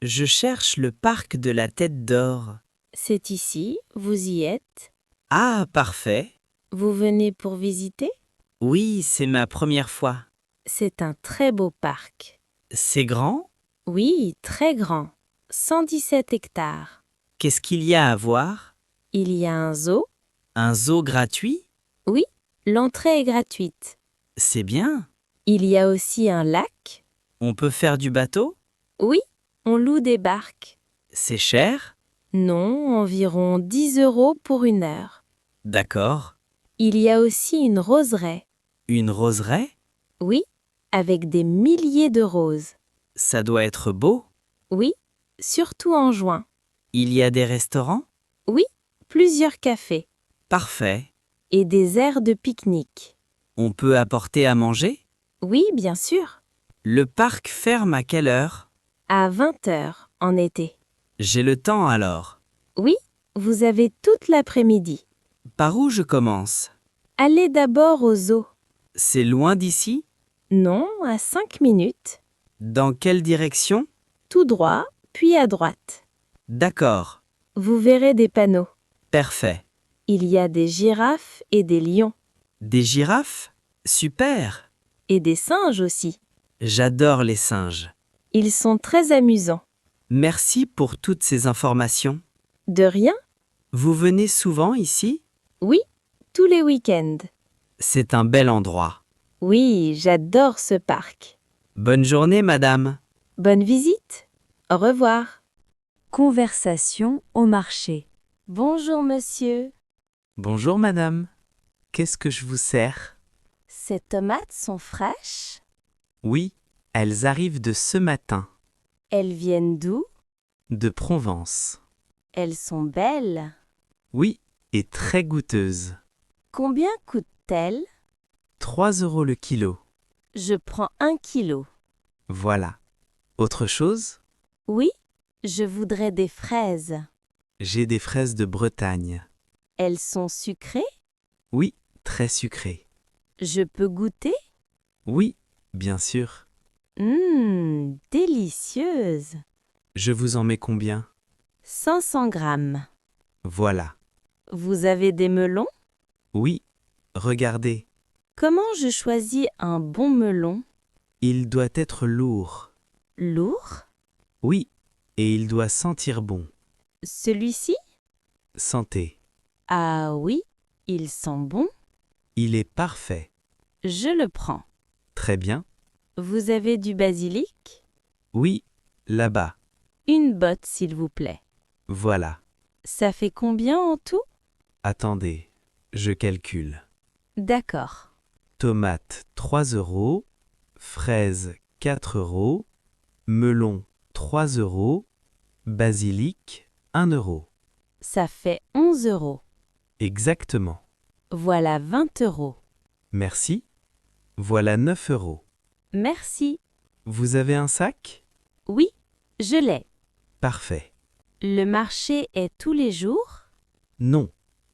je cherche le parc de la Tête d'Or. c'est ici, vous y êtes. Ah, parfait. Vous venez pour visiter? Oui, c'est ma première fois. C'est un très beau parc. C'est grand? Oui, très grand. 117 hectares. Qu'est-ce qu'il y a à voir? Il y a un zoo. Un zoo gratuit? Oui, l'entrée est gratuite. C'est bien. Il y a aussi un lac. On peut faire du bateau? Oui, on loue des barques. C'est cher? Non, environ 10 € pour 1 heure. D'accord. Il y a aussi une roseraie. Une roseraie? Oui, avec des milliers de roses. Ça doit être beau. Oui, surtout en juin. Il y a des restaurants? Oui, plusieurs cafés Parfait. et des aires de pique-nique. On peut apporter à manger? Oui, bien sûr. Le parc ferme à quelle heure? À 20 heures en été. J'ai le temps alors. Oui, vous avez toute l'après-midi. Par où je commence? Allez d'abord au zoo. C'est loin d'ici? Non, à 5 minutes. Dans quelle direction? Tout droit, puis à droite. D'accord. Vous verrez des panneaux. Parfait. Il y a des girafes et des lions. Des girafes? Super. Et des singes aussi. J'adore les singes. Ils sont très amusants. Merci pour toutes ces informations. De rien? Vous venez souvent ici? Oui, tous les week-ends. C'est un bel endroit. Oui, j'adore ce parc. Bonne journée, madame. Bonne visite. Au revoir. Conversation au marché. Bonjour monsieur. Bonjour, madame. Qu'est-ce que je vous sers? Ces tomates sont fraîches? Oui, elles arrivent de ce matin, Elles viennent d'où? de Provence. Elles sont belles. Oui, et très goûteuses. Combien coûtent-elles? 3 € le kilo. Je prends 1 kilo. Voilà. Autre chose? Oui, je voudrais des fraises. J'ai des fraises de Bretagne. Elles sont sucrées? Oui, très sucrées. Je peux goûter? Oui, bien sûr. Délicieuses. Je vous en mets combien? 500 grammes. Voilà. Vous avez des melons? Oui, regardez. Comment je choisis un bon melon? Il doit être lourd. Lourd? Oui, et il doit sentir bon. Celui-ci? Santé. Ah oui, il sent bon. Il est parfait. Je le prends. Très bien. Vous avez du basilic? Oui, là-bas. Une botte, s'il vous plaît. Voilà. Ça fait combien en tout? Attendez, je calcule. D'accord. Tomates 3 €, fraises 4 €, melon 3 €, basilic 1 euro. Ça fait 11 euros. Exactement. Voilà 20 euros. Merci. Voilà 9 euros. Merci. Vous avez un sac? Oui, je l'ai. Parfait. Le marché est tous les jours? Non.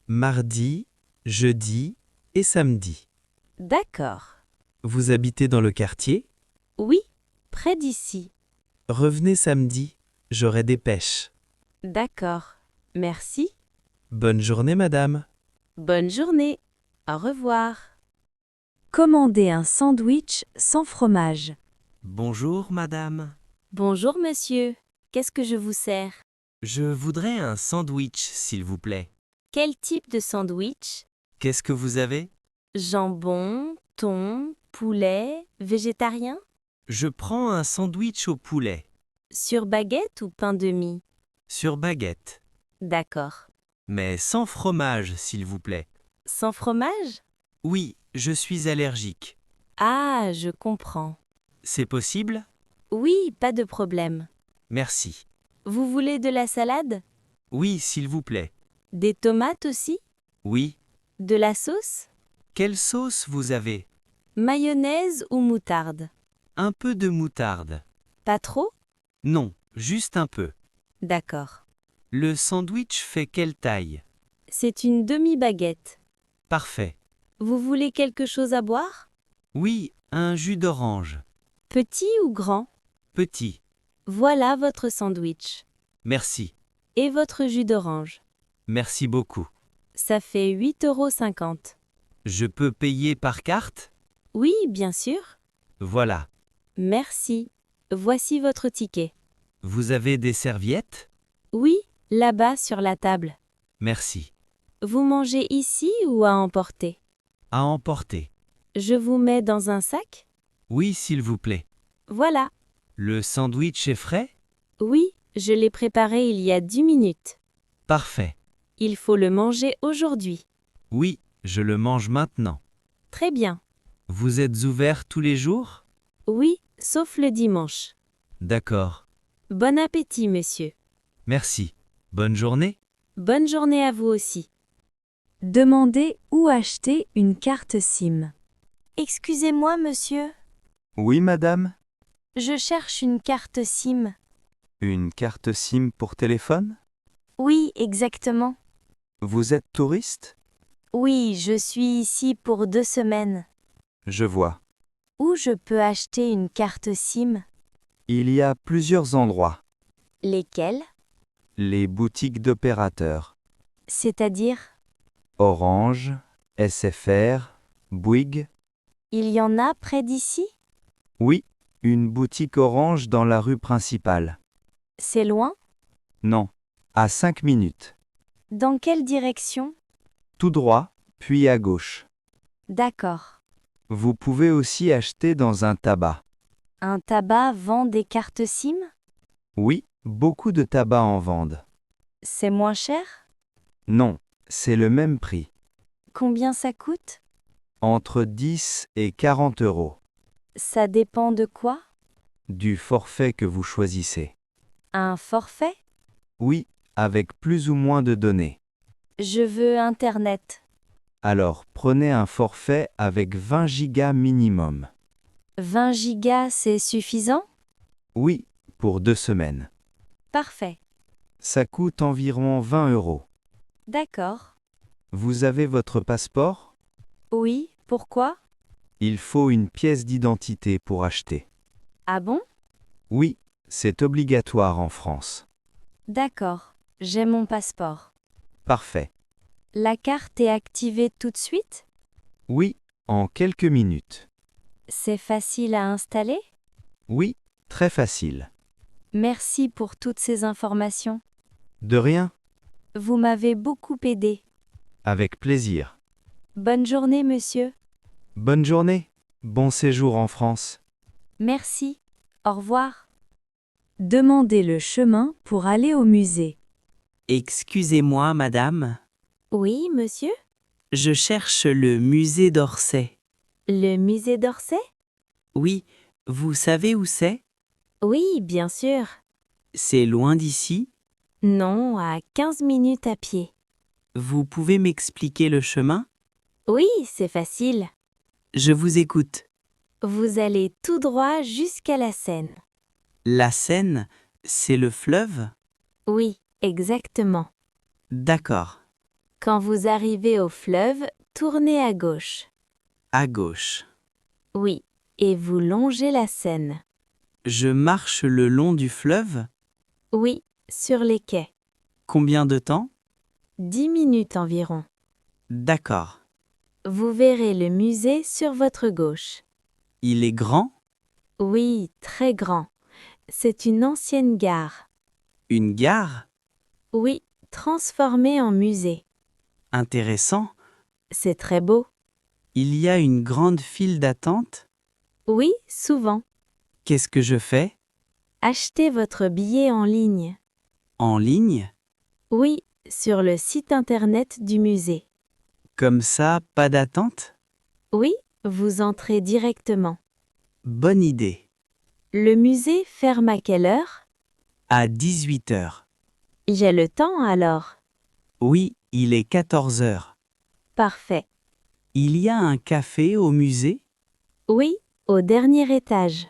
Mardi, jeudi et samedi. D'accord. Vous habitez dans le quartier? Oui, près d'ici. Revenez samedi, j'aurai des pêches. D'accord. Merci. Bonne journée, madame. Bonne journée. Au revoir. Commandez un sandwich sans fromage. Bonjour, madame. Bonjour monsieur. Qu'est-ce que je vous sers? Je voudrais un sandwich, s'il vous plaît. Quel type de sandwich? Qu'est-ce que vous avez? Jambon, thon, poulet, végétarien? Je prends un sandwich au poulet, Sur baguette ou pain de mie? sur baguette, D'accord. mais sans fromage, s'il vous plaît. Sans fromage? Oui, je suis allergique. Ah, je comprends. C'est possible? Oui, pas de problème. Merci. Vous voulez de la salade? Oui, s'il vous plaît. Des tomates aussi? Oui. De la sauce? Quelle sauce vous avez? Mayonnaise ou moutarde? Un peu de moutarde. Pas trop? Non, juste un peu. D'accord. Le sandwich fait quelle taille? C'est une demi-baguette. Parfait. Vous voulez quelque chose à boire? Oui, un jus d'orange. Petit ou grand? Petit. Voilà votre sandwich. Merci. Et votre jus d'orange. Merci beaucoup. Ça fait 8,50 €. Je peux payer par carte? Oui, bien sûr. Voilà. Merci. Voici votre ticket. Vous avez des serviettes? Oui, là-bas sur la table. Merci. Vous mangez ici ou à emporter? À emporter. Je vous mets dans un sac? Oui, s'il vous plaît. Voilà. Le sandwich est frais? Oui, je l'ai préparé il y a 10 minutes. Parfait. Il faut le manger aujourd'hui. Oui, je le mange maintenant. Très bien. Vous êtes ouvert tous les jours? Oui, sauf le dimanche. D'accord. Bon appétit, monsieur. Merci. Bonne journée. Bonne journée à vous aussi. Demandez ou achetez une carte SIM. Excusez-moi, monsieur. Oui, madame? Je cherche une carte SIM. Une carte SIM pour téléphone? Oui, exactement. Vous êtes touriste? Oui, je suis ici pour 2 semaines. Je vois. Où je peux acheter une carte SIM? Il y a plusieurs endroits. Lesquels? Les boutiques d'opérateurs. C'est-à-dire? Orange, SFR, Bouygues. Il y en a près d'ici? Oui, une boutique Orange dans la rue principale. C'est loin? Non. À 5 minutes. Dans quelle direction? Tout droit, puis à gauche. D'accord. Vous pouvez aussi acheter dans un tabac. Un tabac vend des cartes SIM? Oui, beaucoup de tabac en vendent. C'est moins cher? Non, c'est le même prix. Combien ça coûte? Entre 10 et 40 euros. Ça dépend de quoi? Du forfait que vous choisissez. Un forfait? Oui, avec plus ou moins de données. Je veux Internet. Alors, prenez un forfait avec 20 gigas minimum. 20 gigas, c'est suffisant? Oui, pour 2 semaines. Parfait. Ça coûte environ 20 euros. D'accord. Vous avez votre passeport? Oui, pourquoi? Il faut une pièce d'identité pour acheter. Ah bon? Oui, c'est obligatoire en France. D'accord. J'ai mon passeport. Parfait. La carte est activée tout de suite? Oui, en quelques minutes. C'est facile à installer? Oui, très facile. Merci pour toutes ces informations. De rien, Vous m'avez beaucoup aidé. avec plaisir. Bonne journée, monsieur. Bonne journée, bon séjour en France. Merci. Au revoir. Demandez le chemin pour aller au musée. Excusez-moi, madame. Oui, monsieur? Je cherche le musée d'Orsay. Le musée d'Orsay? Oui, vous savez où c'est? Oui, bien sûr. C'est loin d'ici? Non, à 15 minutes à pied. Vous pouvez m'expliquer le chemin? Oui, c'est facile. Je vous écoute. Vous allez tout droit jusqu'à la Seine. La Seine, c'est le fleuve? Oui, exactement. D'accord. Quand vous arrivez au fleuve, tournez à gauche. À gauche. Oui, et vous longez la Seine. Je marche le long du fleuve? Oui, sur les quais. Combien de temps? 10 minutes environ. D'accord. Vous verrez le musée sur votre gauche. Il est grand? Oui, très grand. C'est une ancienne gare. Une gare? Oui, transformée en musée. Intéressant. C'est très beau. Il y a une grande file d'attente? Oui, souvent. Qu'est-ce que je fais? Achetez votre billet en ligne. En ligne? Oui, sur le site internet du musée. Comme ça, pas d'attente? Oui, vous entrez directement. Bonne idée. Le musée ferme à quelle heure? À 18 heures. J'ai le temps alors. Oui, il est 14 heures. Parfait. Il y a un café au musée? Oui, au dernier étage.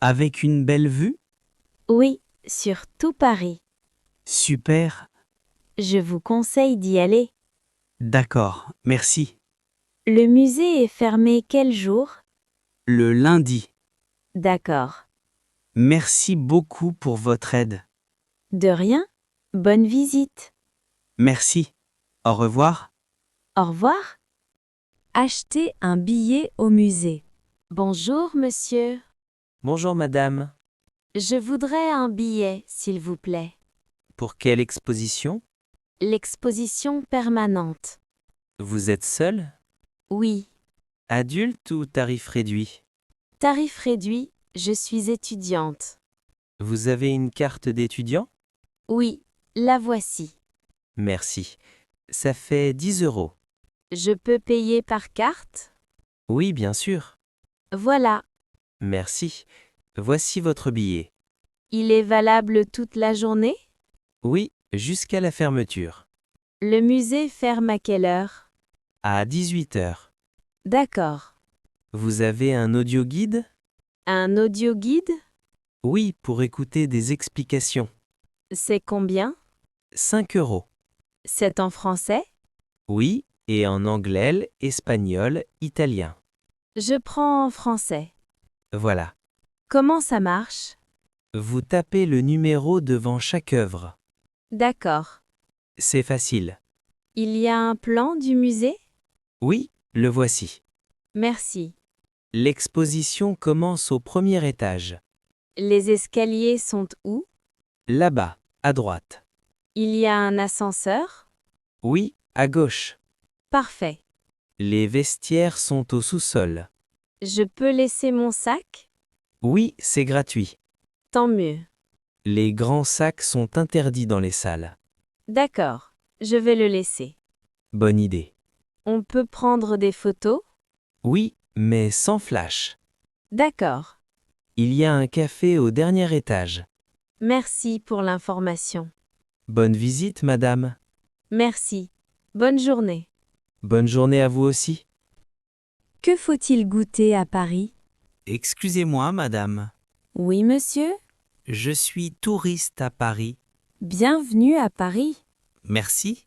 Avec une belle vue? Oui, sur tout Paris. Super. Je vous conseille d'y aller. D'accord, merci. Le musée est fermé quel jour? Le lundi. D'accord. Merci beaucoup pour votre aide. De rien. Bonne visite. Merci. Au revoir. Au revoir. Acheter un billet au musée. Bonjour, monsieur. Bonjour madame. Je voudrais un billet, s'il vous plaît. Pour quelle exposition? L'exposition permanente. Vous êtes seul? Oui. Adulte ou tarif réduit? Tarif réduit, je suis étudiante. Vous avez une carte d'étudiant? Oui, la voici. Merci. Ça fait 10 euros. Je peux payer par carte? Oui, bien sûr. Voilà. Merci. Voici votre billet. Il est valable toute la journée? Oui, jusqu'à la fermeture. Le musée ferme à quelle heure? À 18 heures. D'accord. Vous avez un audio guide? Un audio guide? Oui, pour écouter des explications. C'est combien? 5 euros. C'est en français? Oui, et en anglais, espagnol, italien. Je prends en français. Voilà. Comment ça marche? Vous tapez le numéro devant chaque œuvre. D'accord. C'est facile. Il y a un plan du musée? Oui, le voici. Merci. L'exposition commence au premier étage. Les escaliers sont où? Là-bas, à droite. Il y a un ascenseur? Oui, à gauche. Parfait. Les vestiaires sont au sous-sol. Je peux laisser mon sac? Oui, c'est gratuit. Tant mieux. Les grands sacs sont interdits dans les salles. D'accord. Je vais le laisser. Bonne idée. On peut prendre des photos? Oui, mais sans flash. D'accord. Il y a un café au dernier étage. Merci pour l'information. Bonne visite, madame. Merci. Bonne journée. Bonne journée à vous aussi. Que faut-il goûter à Paris? Excusez-moi, madame. Oui, monsieur. Je suis touriste à Paris. Bienvenue à Paris. Merci.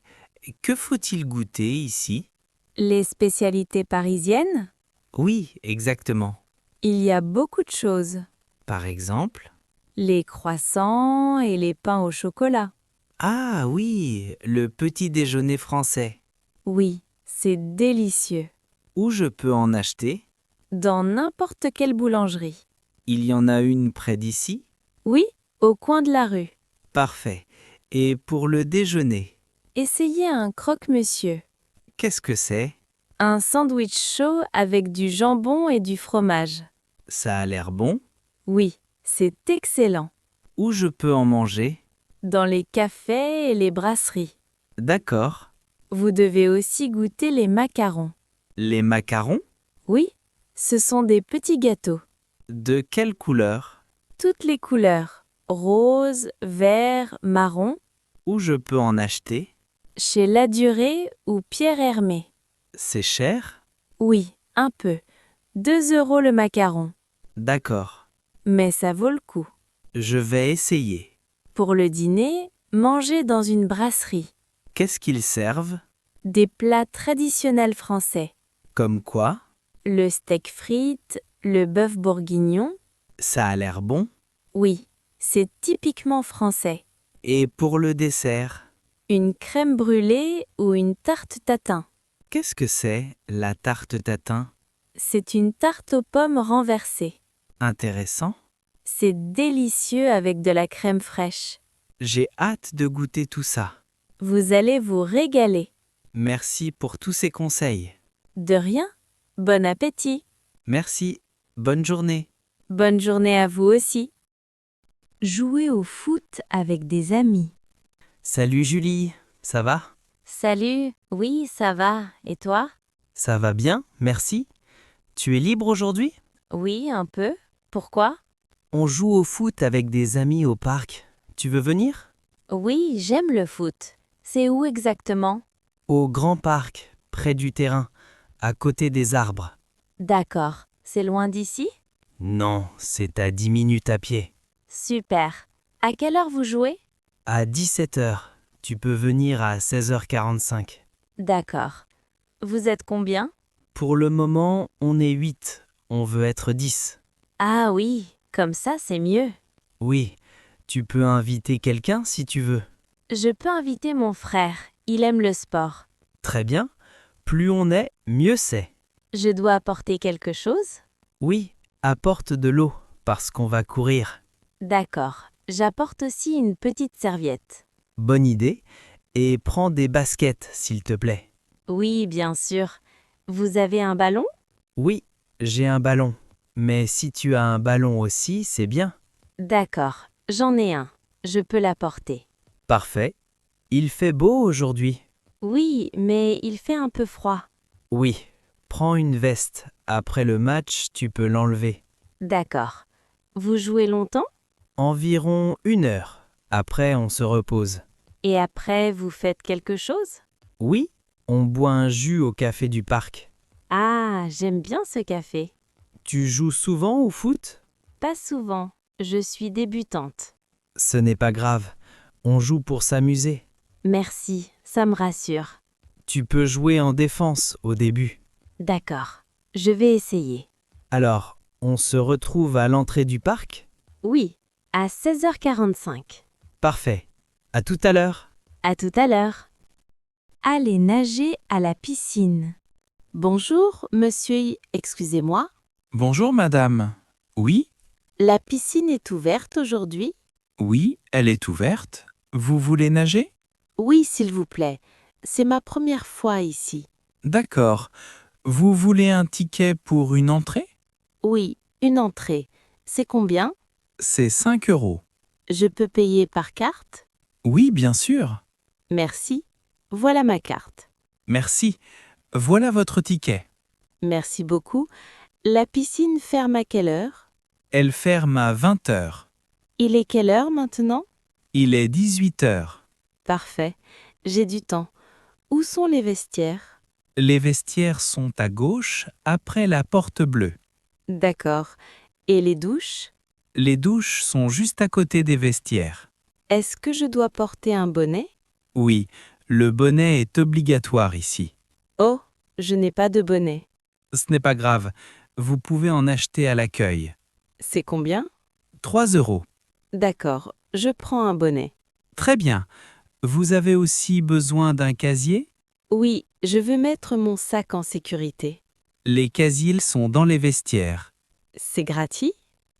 Que faut-il goûter ici? Les spécialités parisiennes? Oui, exactement. Il y a beaucoup de choses. Par exemple? Les croissants et les pains au chocolat. Ah oui, le petit déjeuner français. Oui, c'est délicieux. Où je peux en acheter? Dans n'importe quelle boulangerie. Il y en a une près d'ici? Oui, au coin de la rue. Parfait. Et pour le déjeuner? Essayez un croque-monsieur. Qu'est-ce que c'est? Un sandwich chaud avec du jambon et du fromage. Ça a l'air bon. Oui, c'est excellent. Où je peux en manger? Dans les cafés et les brasseries. D'accord. Vous devez aussi goûter les macarons. Les macarons? Oui, ce sont des petits gâteaux. De quelle couleur? Toutes les couleurs. Rose, vert, marron. Où je peux en acheter? Chez Ladurée ou Pierre Hermé. C'est cher? Oui, un peu. 2 € le macaron. D'accord. Mais ça vaut le coup. Je vais essayer. Pour le dîner, mangez dans une brasserie. Qu'est-ce qu'ils servent? Des plats traditionnels français. Comme quoi? Le steak frites, le bœuf bourguignon. Ça a l'air bon. Oui, c'est typiquement français. Et pour le dessert? Une crème brûlée ou une tarte tatin. Qu'est-ce que c'est, la tarte tatin? C'est une tarte aux pommes renversée. Intéressant. C'est délicieux avec de la crème fraîche. J'ai hâte de goûter tout ça. Vous allez vous régaler. Merci pour tous ces conseils. De rien. Bon appétit. Merci. Bonne journée. Bonne journée à vous aussi. Jouer au foot avec des amis. Salut Julie, ça va? Salut, oui, ça va. Et toi? Ça va bien, merci. Tu es libre aujourd'hui? Oui, un peu. Pourquoi? On joue au foot avec des amis au parc. Tu veux venir? Oui, j'aime le foot. C'est où exactement? Au grand parc, près du terrain, à côté des arbres. D'accord. C'est loin d'ici? Non, c'est à 10 minutes à pied. Super. À quelle heure vous jouez? À 17h, tu peux venir à 16h45. D'accord. Vous êtes combien? Pour le moment, on est 8. On veut être 10. Ah oui, comme ça c'est mieux. Oui, tu peux inviter quelqu'un si tu veux. Je peux inviter mon frère. Il aime le sport. Très bien. Plus on est, mieux c'est. Je dois apporter quelque chose? Oui, apporte de l'eau, parce qu'on va courir. D'accord. J'apporte aussi une petite serviette. Bonne idée. Et prends des baskets, s'il te plaît. Oui, bien sûr. Vous avez un ballon? Oui, j'ai un ballon. Mais si tu as un ballon aussi, c'est bien. D'accord. J'en ai un. Je peux l'apporter. Parfait. Il fait beau aujourd'hui. Oui, mais il fait un peu froid. Oui, prends une veste. Après le match, tu peux l'enlever. D'accord. Vous jouez longtemps? Environ 1 heure. Après, on se repose. Et après, vous faites quelque chose? Oui, on boit un jus au café du parc. Ah, j'aime bien ce café. Tu joues souvent au foot? Pas souvent. Je suis débutante. Ce n'est pas grave. On joue pour s'amuser. Merci, ça me rassure. Tu peux jouer en défense au début. D'accord. Je vais essayer. Alors, on se retrouve à l'entrée du parc? Oui, à 16h45. Parfait. À tout à l'heure. À tout à l'heure. Aller nager à la piscine. Bonjour, monsieur, excusez-moi. Bonjour madame. Oui, La piscine est ouverte aujourd'hui? oui, elle est ouverte. Vous voulez nager? Oui, s'il vous plaît. C'est ma première fois ici. D'accord. Vous voulez un ticket pour une entrée? Oui, une entrée. C'est combien? C'est 5 €. Je peux payer par carte? Oui, bien sûr. Merci. Voilà ma carte. Merci. Voilà votre ticket. Merci beaucoup. La piscine ferme à quelle heure? Elle ferme à 20 h. Il est quelle heure maintenant? Il est 18 h. Parfait. J'ai du temps. Où sont les vestiaires? Les vestiaires sont à gauche, après la porte bleue. D'accord. Et les douches? Les douches sont juste à côté des vestiaires. Est-ce que je dois porter un bonnet? Oui, le bonnet est obligatoire ici. Oh, je n'ai pas de bonnet. Ce n'est pas grave. Vous pouvez en acheter à l'accueil. C'est combien? 3 €. D'accord, je prends un bonnet. Très bien. Vous avez aussi besoin d'un casier? Oui, je veux mettre mon sac en sécurité. Les casiers sont dans les vestiaires. C'est gratuit?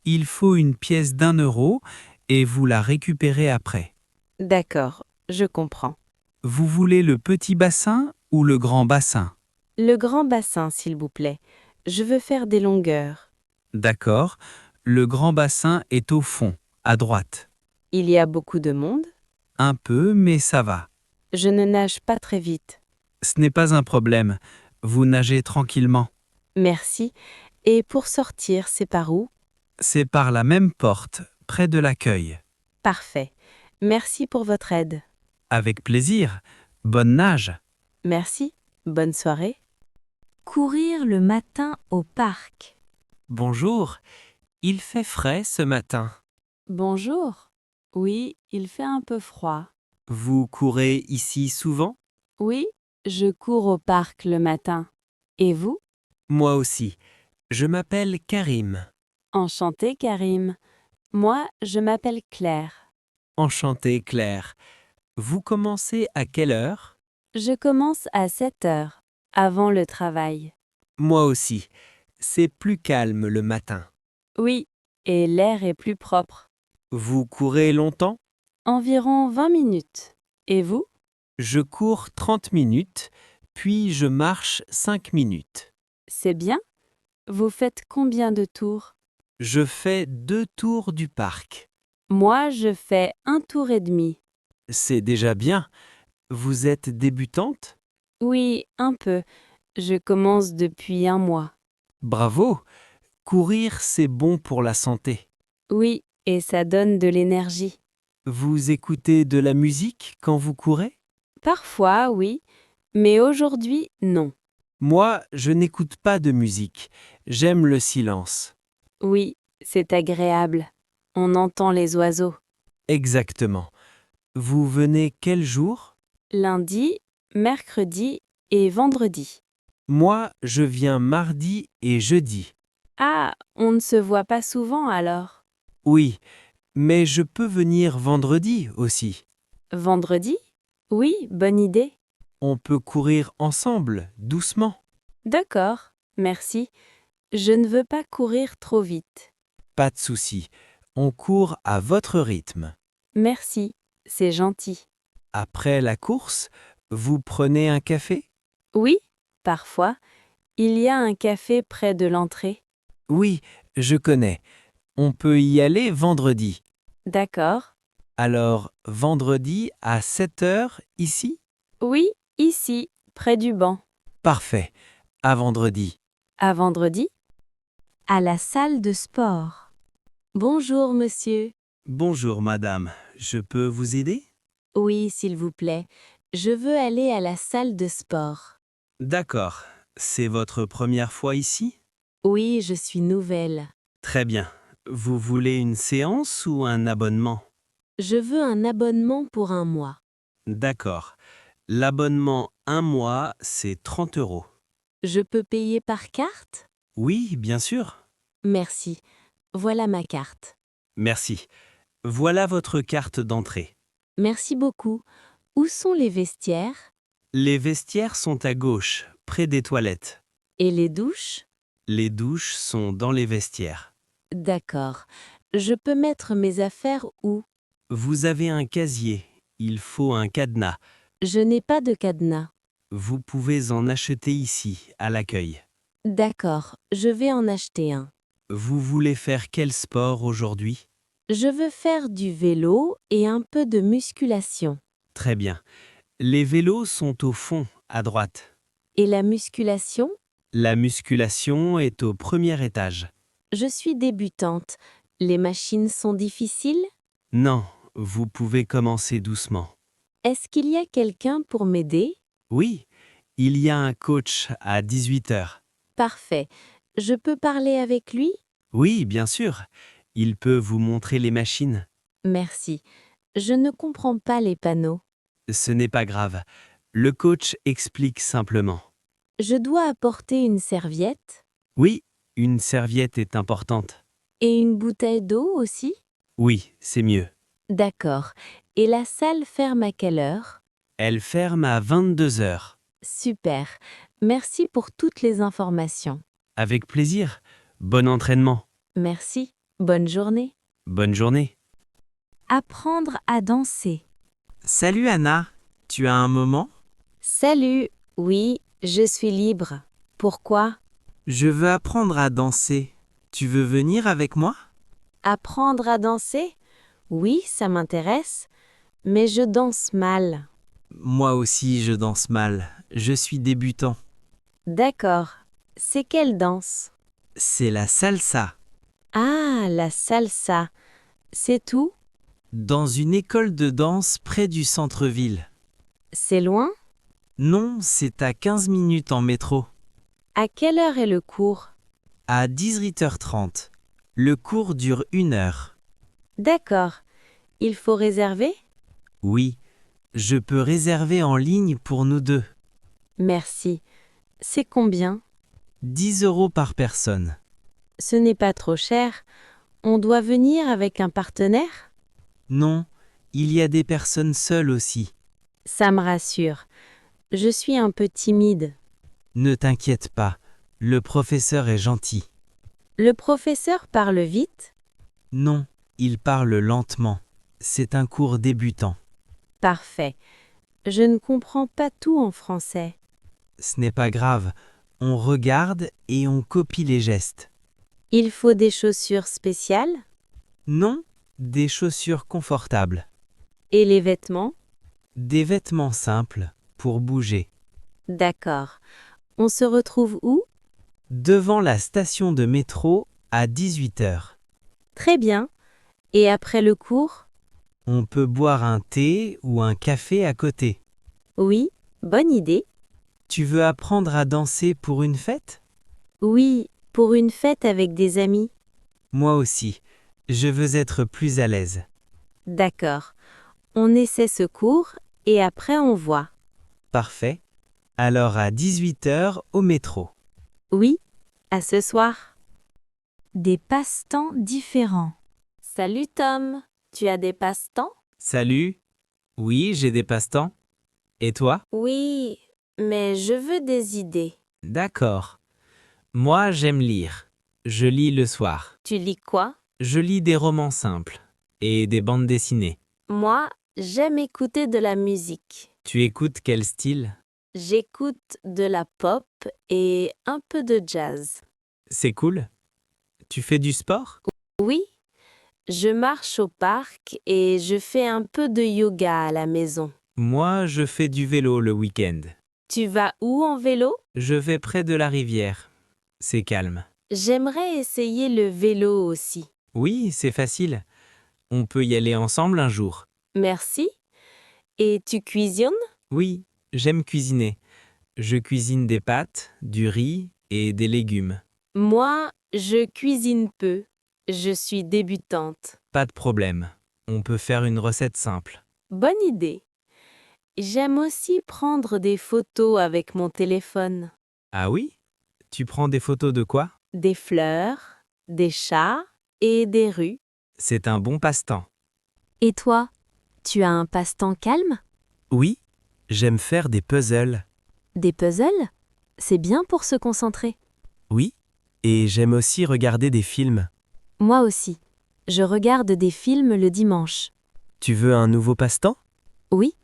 Il faut une pièce d'1 € et vous la récupérez après. D'accord, je comprends. Vous voulez le petit bassin ou le grand bassin? Le grand bassin, s'il vous plaît. Je veux faire des longueurs. D'accord. Le grand bassin est au fond, à droite. Il y a beaucoup de monde? Un peu, mais ça va. Je ne nage pas très vite. Ce n'est pas un problème. Vous nagez tranquillement. Merci. Et pour sortir, c'est par où? C'est par la même porte, près de l'accueil. Parfait. Merci pour votre aide. Avec plaisir. Bonne nage. Merci. Bonne soirée. Courir le matin au parc. Bonjour. Il fait frais ce matin. Bonjour. Oui, il fait un peu froid. Vous courez ici souvent? Oui, je cours au parc le matin. Et vous? Moi aussi. Je m'appelle Karim. Enchanté, Karim. Moi, je m'appelle Claire. Enchanté, Claire. Vous commencez à quelle heure? Je commence à 7 heures, avant le travail. Moi aussi. C'est plus calme le matin. Oui, et l'air est plus propre. Vous courez longtemps? Environ 20 minutes. Et vous? Je cours 30 minutes, puis je marche 5 minutes. C'est bien. Vous faites combien de tours? Je fais 2 tours du parc. Moi, je fais 1 tour et demi. C'est déjà bien. Vous êtes débutante? Oui, un peu. Je commence depuis 1 mois. Bravo! Courir, c'est bon pour la santé. Oui, et ça donne de l'énergie. Vous écoutez de la musique quand vous courez? Parfois, oui, mais aujourd'hui, non. Moi, je n'écoute pas de musique. J'aime le silence. Oui, c'est agréable. On entend les oiseaux. Exactement. Vous venez quel jour? Lundi, mercredi et vendredi. Moi, je viens mardi et jeudi. Ah, on ne se voit pas souvent alors. Oui, mais je peux venir vendredi aussi. Vendredi? Oui, bonne idée. On peut courir ensemble, doucement. D'accord, merci. Je ne veux pas courir trop vite. Pas de souci. On court à votre rythme. Merci, c'est gentil. Après la course, vous prenez un café? Oui, parfois. Il y a un café près de l'entrée. Oui, je connais. On peut y aller vendredi. D'accord. Alors, vendredi à 7 heures ici? Oui, ici, près du banc. Parfait. À vendredi. À vendredi? À la salle de sport. Bonjour, monsieur. Bonjour madame, je peux vous aider? Oui, s'il vous plaît. Je veux aller à la salle de sport. D'accord. C'est votre première fois ici? Oui, je suis nouvelle. Très bien. Vous voulez une séance ou un abonnement? Je veux un abonnement pour 1 mois. D'accord. L'abonnement 1 mois, c'est 30 €. Je peux payer par carte? Oui, bien sûr. Merci. Voilà ma carte. Merci. Voilà votre carte d'entrée. Merci beaucoup. Où sont les vestiaires? Les vestiaires sont à gauche, près des toilettes. Et les douches? Les douches sont dans les vestiaires. D'accord. Je peux mettre mes affaires où? Vous avez un casier. Il faut un cadenas. Je n'ai pas de cadenas. Vous pouvez en acheter ici, à l'accueil. D'accord, je vais en acheter un. Vous voulez faire quel sport aujourd'hui? Je veux faire du vélo et un peu de musculation. Très bien. Les vélos sont au fond, à droite. Et la musculation? La musculation est au premier étage. Je suis débutante. Les machines sont difficiles? Non, vous pouvez commencer doucement. Est-ce qu'il y a quelqu'un pour m'aider? Oui, il y a un coach à 18 heures. Parfait. Je peux parler avec lui? Oui, bien sûr. Il peut vous montrer les machines. Merci. Je ne comprends pas les panneaux. Ce n'est pas grave. Le coach explique simplement. Je dois apporter une serviette? Oui, une serviette est importante. Et une bouteille d'eau aussi? Oui, c'est mieux. D'accord. Et la salle ferme à quelle heure? Elle ferme à 22 heures. Super. Merci pour toutes les informations. Avec plaisir. Bon entraînement. Merci. Bonne journée. Bonne journée. Apprendre à danser. Salut Anna, tu as un moment? Salut. Oui, je suis libre. Pourquoi? Je veux apprendre à danser. Tu veux venir avec moi? Apprendre à danser? Oui, ça m'intéresse. Mais je danse mal. Moi aussi, je danse mal. Je suis débutant. D'accord. C'est quelle danse? C'est la salsa. Ah, la salsa. C'est tout? Dans une école de danse près du centre-ville. C'est loin? Non, c'est à 15 minutes en métro. À quelle heure est le cours? À 18h30. Le cours dure 1 heure. D'accord. Il faut réserver? Oui, je peux réserver en ligne pour nous deux. Merci. C'est combien? 10 € par personne. Ce n'est pas trop cher. On doit venir avec un partenaire? Non, il y a des personnes seules aussi. Ça me rassure. Je suis un peu timide. Ne t'inquiète pas, le professeur est gentil. Le professeur parle vite? Non, il parle lentement. C'est un cours débutant. Parfait. Je ne comprends pas tout en français. Ce n'est pas grave, on regarde et on copie les gestes. Il faut des chaussures spéciales? Non, des chaussures confortables. Et les vêtements? Des vêtements simples, pour bouger. D'accord. On se retrouve où? Devant la station de métro à 18h. Très bien. Et après le cours? On peut boire un thé ou un café à côté. Oui, bonne idée. Tu veux apprendre à danser pour une fête? Oui, pour une fête avec des amis. Moi aussi. Je veux être plus à l'aise. D'accord. On essaie ce cours et après on voit. Parfait. Alors à 18h au métro. Oui, à ce soir. Des passe-temps différents. Salut Tom, tu as des passe-temps? Salut. Oui, j'ai des passe-temps. Et toi? Oui, mais je veux des idées. D'accord. Moi, j'aime lire. Je lis le soir. Tu lis quoi? Je lis des romans simples et des bandes dessinées. Moi, j'aime écouter de la musique. Tu écoutes quel style? J'écoute de la pop et un peu de jazz. C'est cool. Tu fais du sport? Oui, je marche au parc et je fais un peu de yoga à la maison. Moi, je fais du vélo le week-end. Tu vas où en vélo? Je vais près de la rivière. C'est calme. J'aimerais essayer le vélo aussi. Oui, c'est facile. On peut y aller ensemble un jour. Merci. Et tu cuisines? Oui, j'aime cuisiner. Je cuisine des pâtes, du riz et des légumes. Moi, je cuisine peu. Je suis débutante. Pas de problème. On peut faire une recette simple. Bonne idée. J'aime aussi prendre des photos avec mon téléphone. Ah oui? Tu prends des photos de quoi? Des fleurs, des chats et des rues. C'est un bon passe-temps. Et toi, tu as un passe-temps calme? Oui, j'aime faire des puzzles. Des puzzles? C'est bien pour se concentrer. Oui, et j'aime aussi regarder des films. Moi aussi. Je regarde des films le dimanche. Tu veux un nouveau passe-temps? Oui.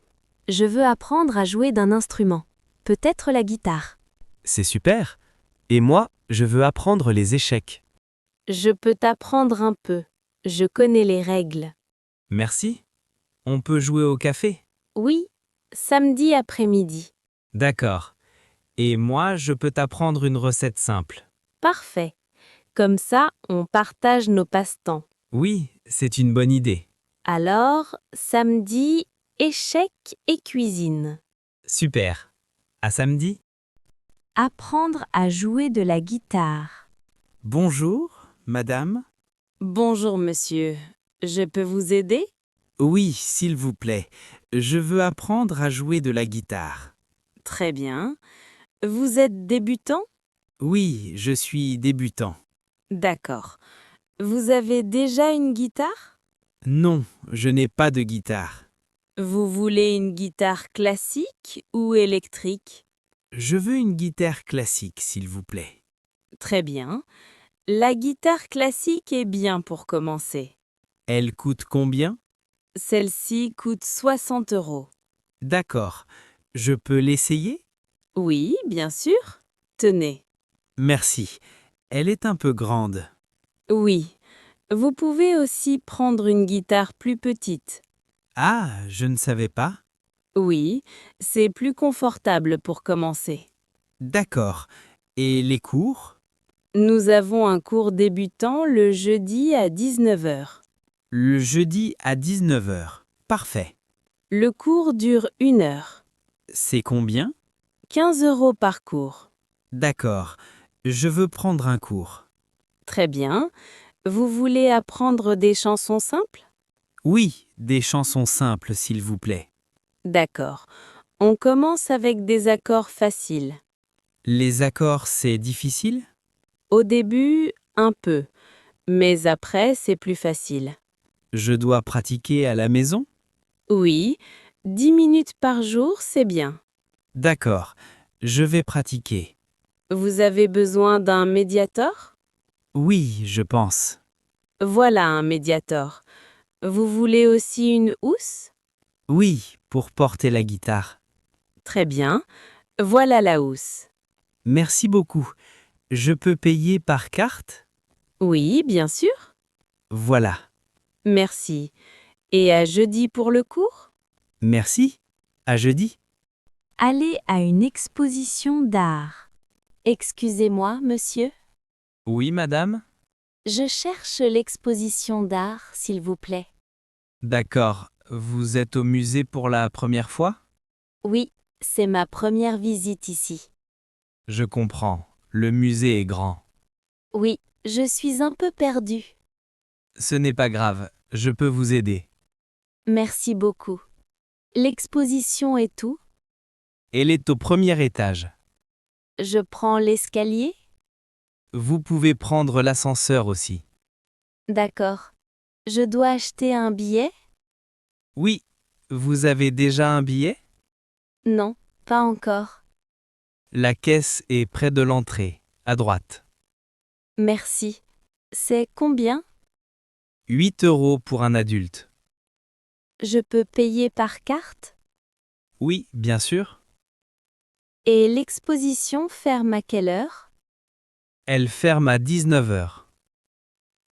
Je veux apprendre à jouer d'un instrument. Peut-être la guitare. C'est super. Et moi, je veux apprendre les échecs. Je peux t'apprendre un peu. Je connais les règles. Merci. On peut jouer au café? Oui, samedi après-midi. D'accord. Et moi, je peux t'apprendre une recette simple. Parfait. Comme ça, on partage nos passe-temps. Oui, c'est une bonne idée. Alors, samedi, échecs et cuisine. Super. À samedi? Apprendre à jouer de la guitare. Bonjour, madame. Bonjour monsieur. Je peux vous aider? Oui, s'il vous plaît. Je veux apprendre à jouer de la guitare. Très bien. Vous êtes débutant? Oui, je suis débutant. D'accord. Vous avez déjà une guitare? Non, je n'ai pas de guitare. Vous voulez une guitare classique ou électrique? Je veux une guitare classique, s'il vous plaît. Très bien. La guitare classique est bien pour commencer. Elle coûte combien? Celle-ci coûte 60 €. D'accord. Je peux l'essayer? Oui, bien sûr. Tenez. Merci. Elle est un peu grande. Oui. Vous pouvez aussi prendre une guitare plus petite. Ah, je ne savais pas. Oui, c'est plus confortable pour commencer. D'accord. Et les cours? Nous avons un cours débutant le jeudi à 19 h. Le jeudi à 19 heures. Parfait. Le cours dure 1 heure. C'est combien? 15 € par cours. D'accord. Je veux prendre un cours. Très bien. Vous voulez apprendre des chansons simples? Oui, des chansons simples, s'il vous plaît. D'accord. On commence avec des accords faciles. Les accords, c'est difficile? Au début, un peu. Mais après, c'est plus facile. Je dois pratiquer à la maison? Oui, 10 minutes par jour, c'est bien. D'accord. Je vais pratiquer. Vous avez besoin d'un médiator? Oui, je pense. Voilà un médiator. Vous voulez aussi une housse? Oui, pour porter la guitare. Très bien. Voilà la housse. Merci beaucoup. Je peux payer par carte? Oui, bien sûr. Voilà. Merci. Et à jeudi pour le cours? Merci. À jeudi. Aller à une exposition d'art. Excusez-moi, monsieur. Oui, madame? Je cherche l'exposition d'art, s'il vous plaît. D'accord. Vous êtes au musée pour la première fois? Oui, c'est ma première visite ici. Je comprends. Le musée est grand. Oui, je suis un peu perdue. Ce n'est pas grave. Je peux vous aider. Merci beaucoup. L'exposition est où? Elle est au premier étage. Je prends l'escalier? Vous pouvez prendre l'ascenseur aussi. D'accord. Je dois acheter un billet? Oui. Vous avez déjà un billet? Non, pas encore. La caisse est près de l'entrée, à droite. Merci. C'est combien? 8 € pour un adulte. Je peux payer par carte? Oui, bien sûr. Et l'exposition ferme à quelle heure? Elle ferme à 19 h.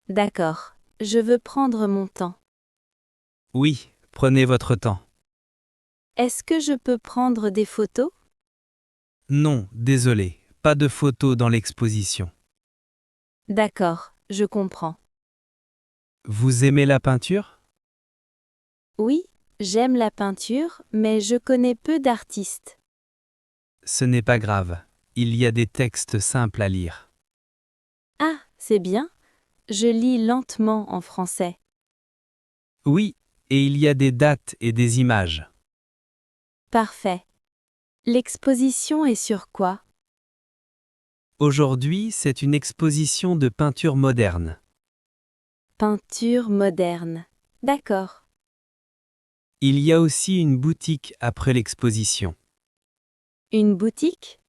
D'accord. Je veux prendre mon temps. Oui, prenez votre temps. Est-ce que je peux prendre des photos? Non, désolé, pas de photos dans l'exposition. D'accord, je comprends. Vous aimez la peinture? Oui, j'aime la peinture, mais je connais peu d'artistes. Ce n'est pas grave, il y a des textes simples à lire. Ah, c'est bien. Je lis lentement en français. Oui, et il y a des dates et des images. Parfait. L'exposition est sur quoi? Aujourd'hui, c'est une exposition de peinture moderne. Peinture moderne. D'accord. Il y a aussi une boutique après l'exposition. Une boutique?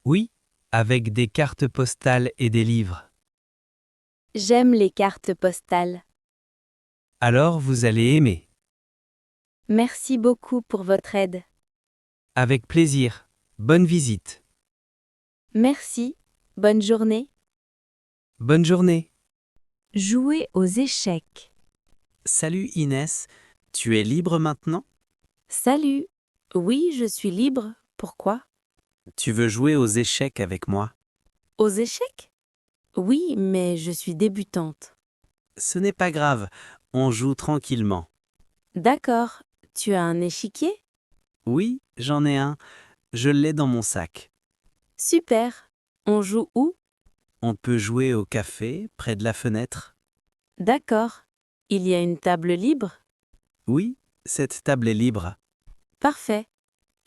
Oui, avec des cartes postales et des livres. J'aime les cartes postales. Alors vous allez aimer. Merci beaucoup pour votre aide. Avec plaisir. Bonne visite. Merci. Bonne journée. Bonne journée. Jouer aux échecs. Salut Inès, tu es libre maintenant? Salut. Oui, je suis libre. Pourquoi? Tu veux jouer aux échecs avec moi? Aux échecs? Oui, mais je suis débutante. Ce n'est pas grave, on joue tranquillement. D'accord. Tu as un échiquier? Oui, j'en ai un. Je l'ai dans mon sac. Super. On joue où? On peut jouer au café, près de la fenêtre. D'accord. Il y a une table libre? Oui, cette table est libre. Parfait.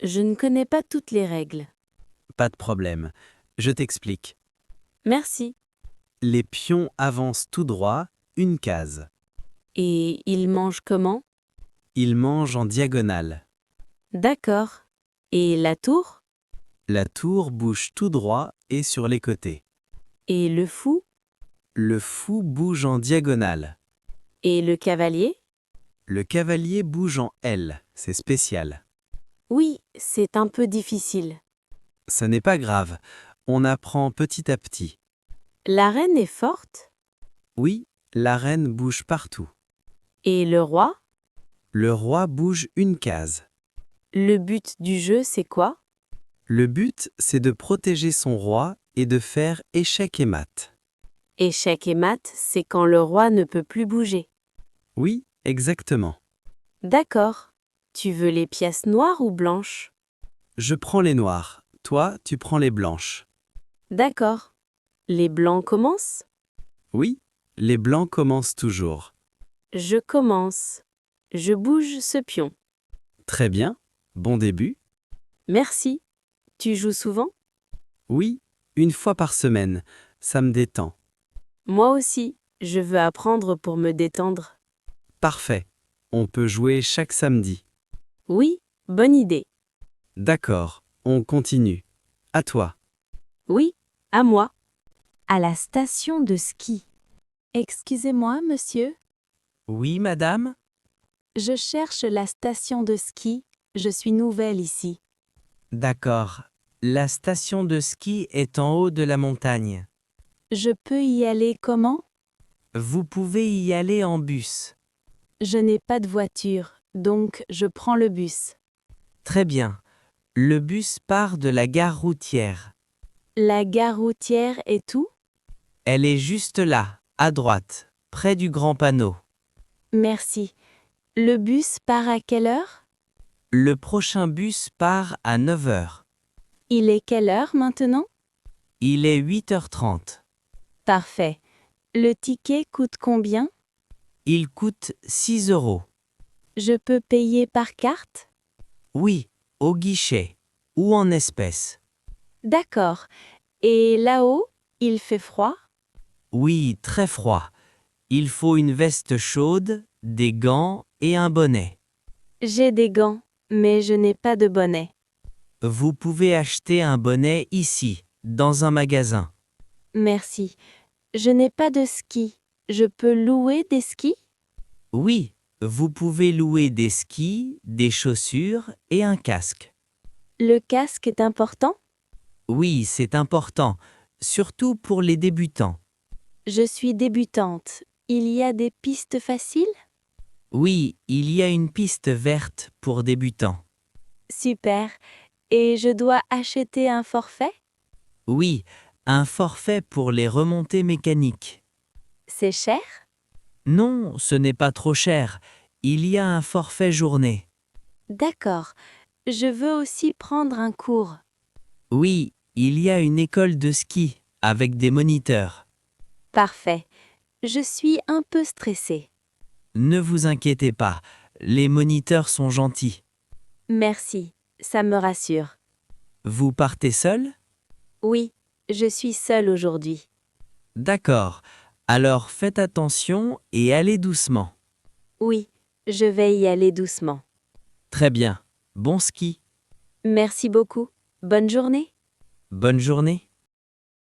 Je ne connais pas toutes les règles. Pas de problème. Je t'explique. Merci. Les pions avancent tout droit, une case. Et ils mangent comment? Ils mangent en diagonale. D'accord. Et la tour? La tour bouge tout droit et sur les côtés. Et le fou? Le fou bouge en diagonale. Et le cavalier? Le cavalier bouge en L, c'est spécial. Oui, c'est un peu difficile. Ce n'est pas grave, on apprend petit à petit. La reine est forte? Oui, la reine bouge partout. Et le roi? Le roi bouge une case. Le but du jeu, c'est quoi? Le but, c'est de protéger son roi et de faire échec et mat. Échec et mat, c'est quand le roi ne peut plus bouger. Oui, exactement. D'accord. Tu veux les pièces noires ou blanches? Je prends les noirs. Toi, tu prends les blanches. D'accord. Les blancs commencent? Oui, les blancs commencent toujours. Je commence. Je bouge ce pion. Très bien. Bon début. Merci. Tu joues souvent? Oui, une fois par semaine. Ça me détend. Moi aussi. Je veux apprendre pour me détendre. Parfait. On peut jouer chaque samedi. Oui, bonne idée. D'accord, on continue. À toi. Oui, à moi. À la station de ski. Excusez-moi, monsieur. Oui, madame? Je cherche la station de ski. Je suis nouvelle ici. D'accord. La station de ski est en haut de la montagne. Je peux y aller comment? Vous pouvez y aller en bus. Je n'ai pas de voiture, donc je prends le bus. Très bien. Le bus part de la gare routière. La gare routière est où? Elle est juste là, à droite, près du grand panneau. Merci. Le bus part à quelle heure? Le prochain bus part à 9 heures. Il est quelle heure maintenant? Il est 8h30. Parfait. Le ticket coûte combien? Il coûte 6 euros. Je peux payer par carte? Oui, au guichet. Ou en espèces. D'accord. Et là-haut, il fait froid? Oui, très froid. Il faut une veste chaude, des gants et un bonnet. J'ai des gants, mais je n'ai pas de bonnet. Vous pouvez acheter un bonnet ici, dans un magasin. Merci. Je n'ai pas de ski. Je peux louer des skis? Oui, vous pouvez louer des skis, des chaussures et un casque. Le casque est important? Oui, c'est important, surtout pour les débutants. Je suis débutante. Il y a des pistes faciles? Oui, il y a une piste verte pour débutants. Super. Et je dois acheter un forfait? Oui, un forfait pour les remontées mécaniques. C'est cher? Non, ce n'est pas trop cher. Il y a un forfait journée. D'accord. Je veux aussi prendre un cours. Oui, il y a une école de ski avec des moniteurs. Parfait. Je suis un peu stressée. Ne vous inquiétez pas, les moniteurs sont gentils. Merci. Ça me rassure. Vous partez seul? Oui, je suis seule aujourd'hui. D'accord. Alors faites attention et allez doucement. Oui, je vais y aller doucement. Très bien. Bon ski. Merci beaucoup. Bonne journée. Bonne journée.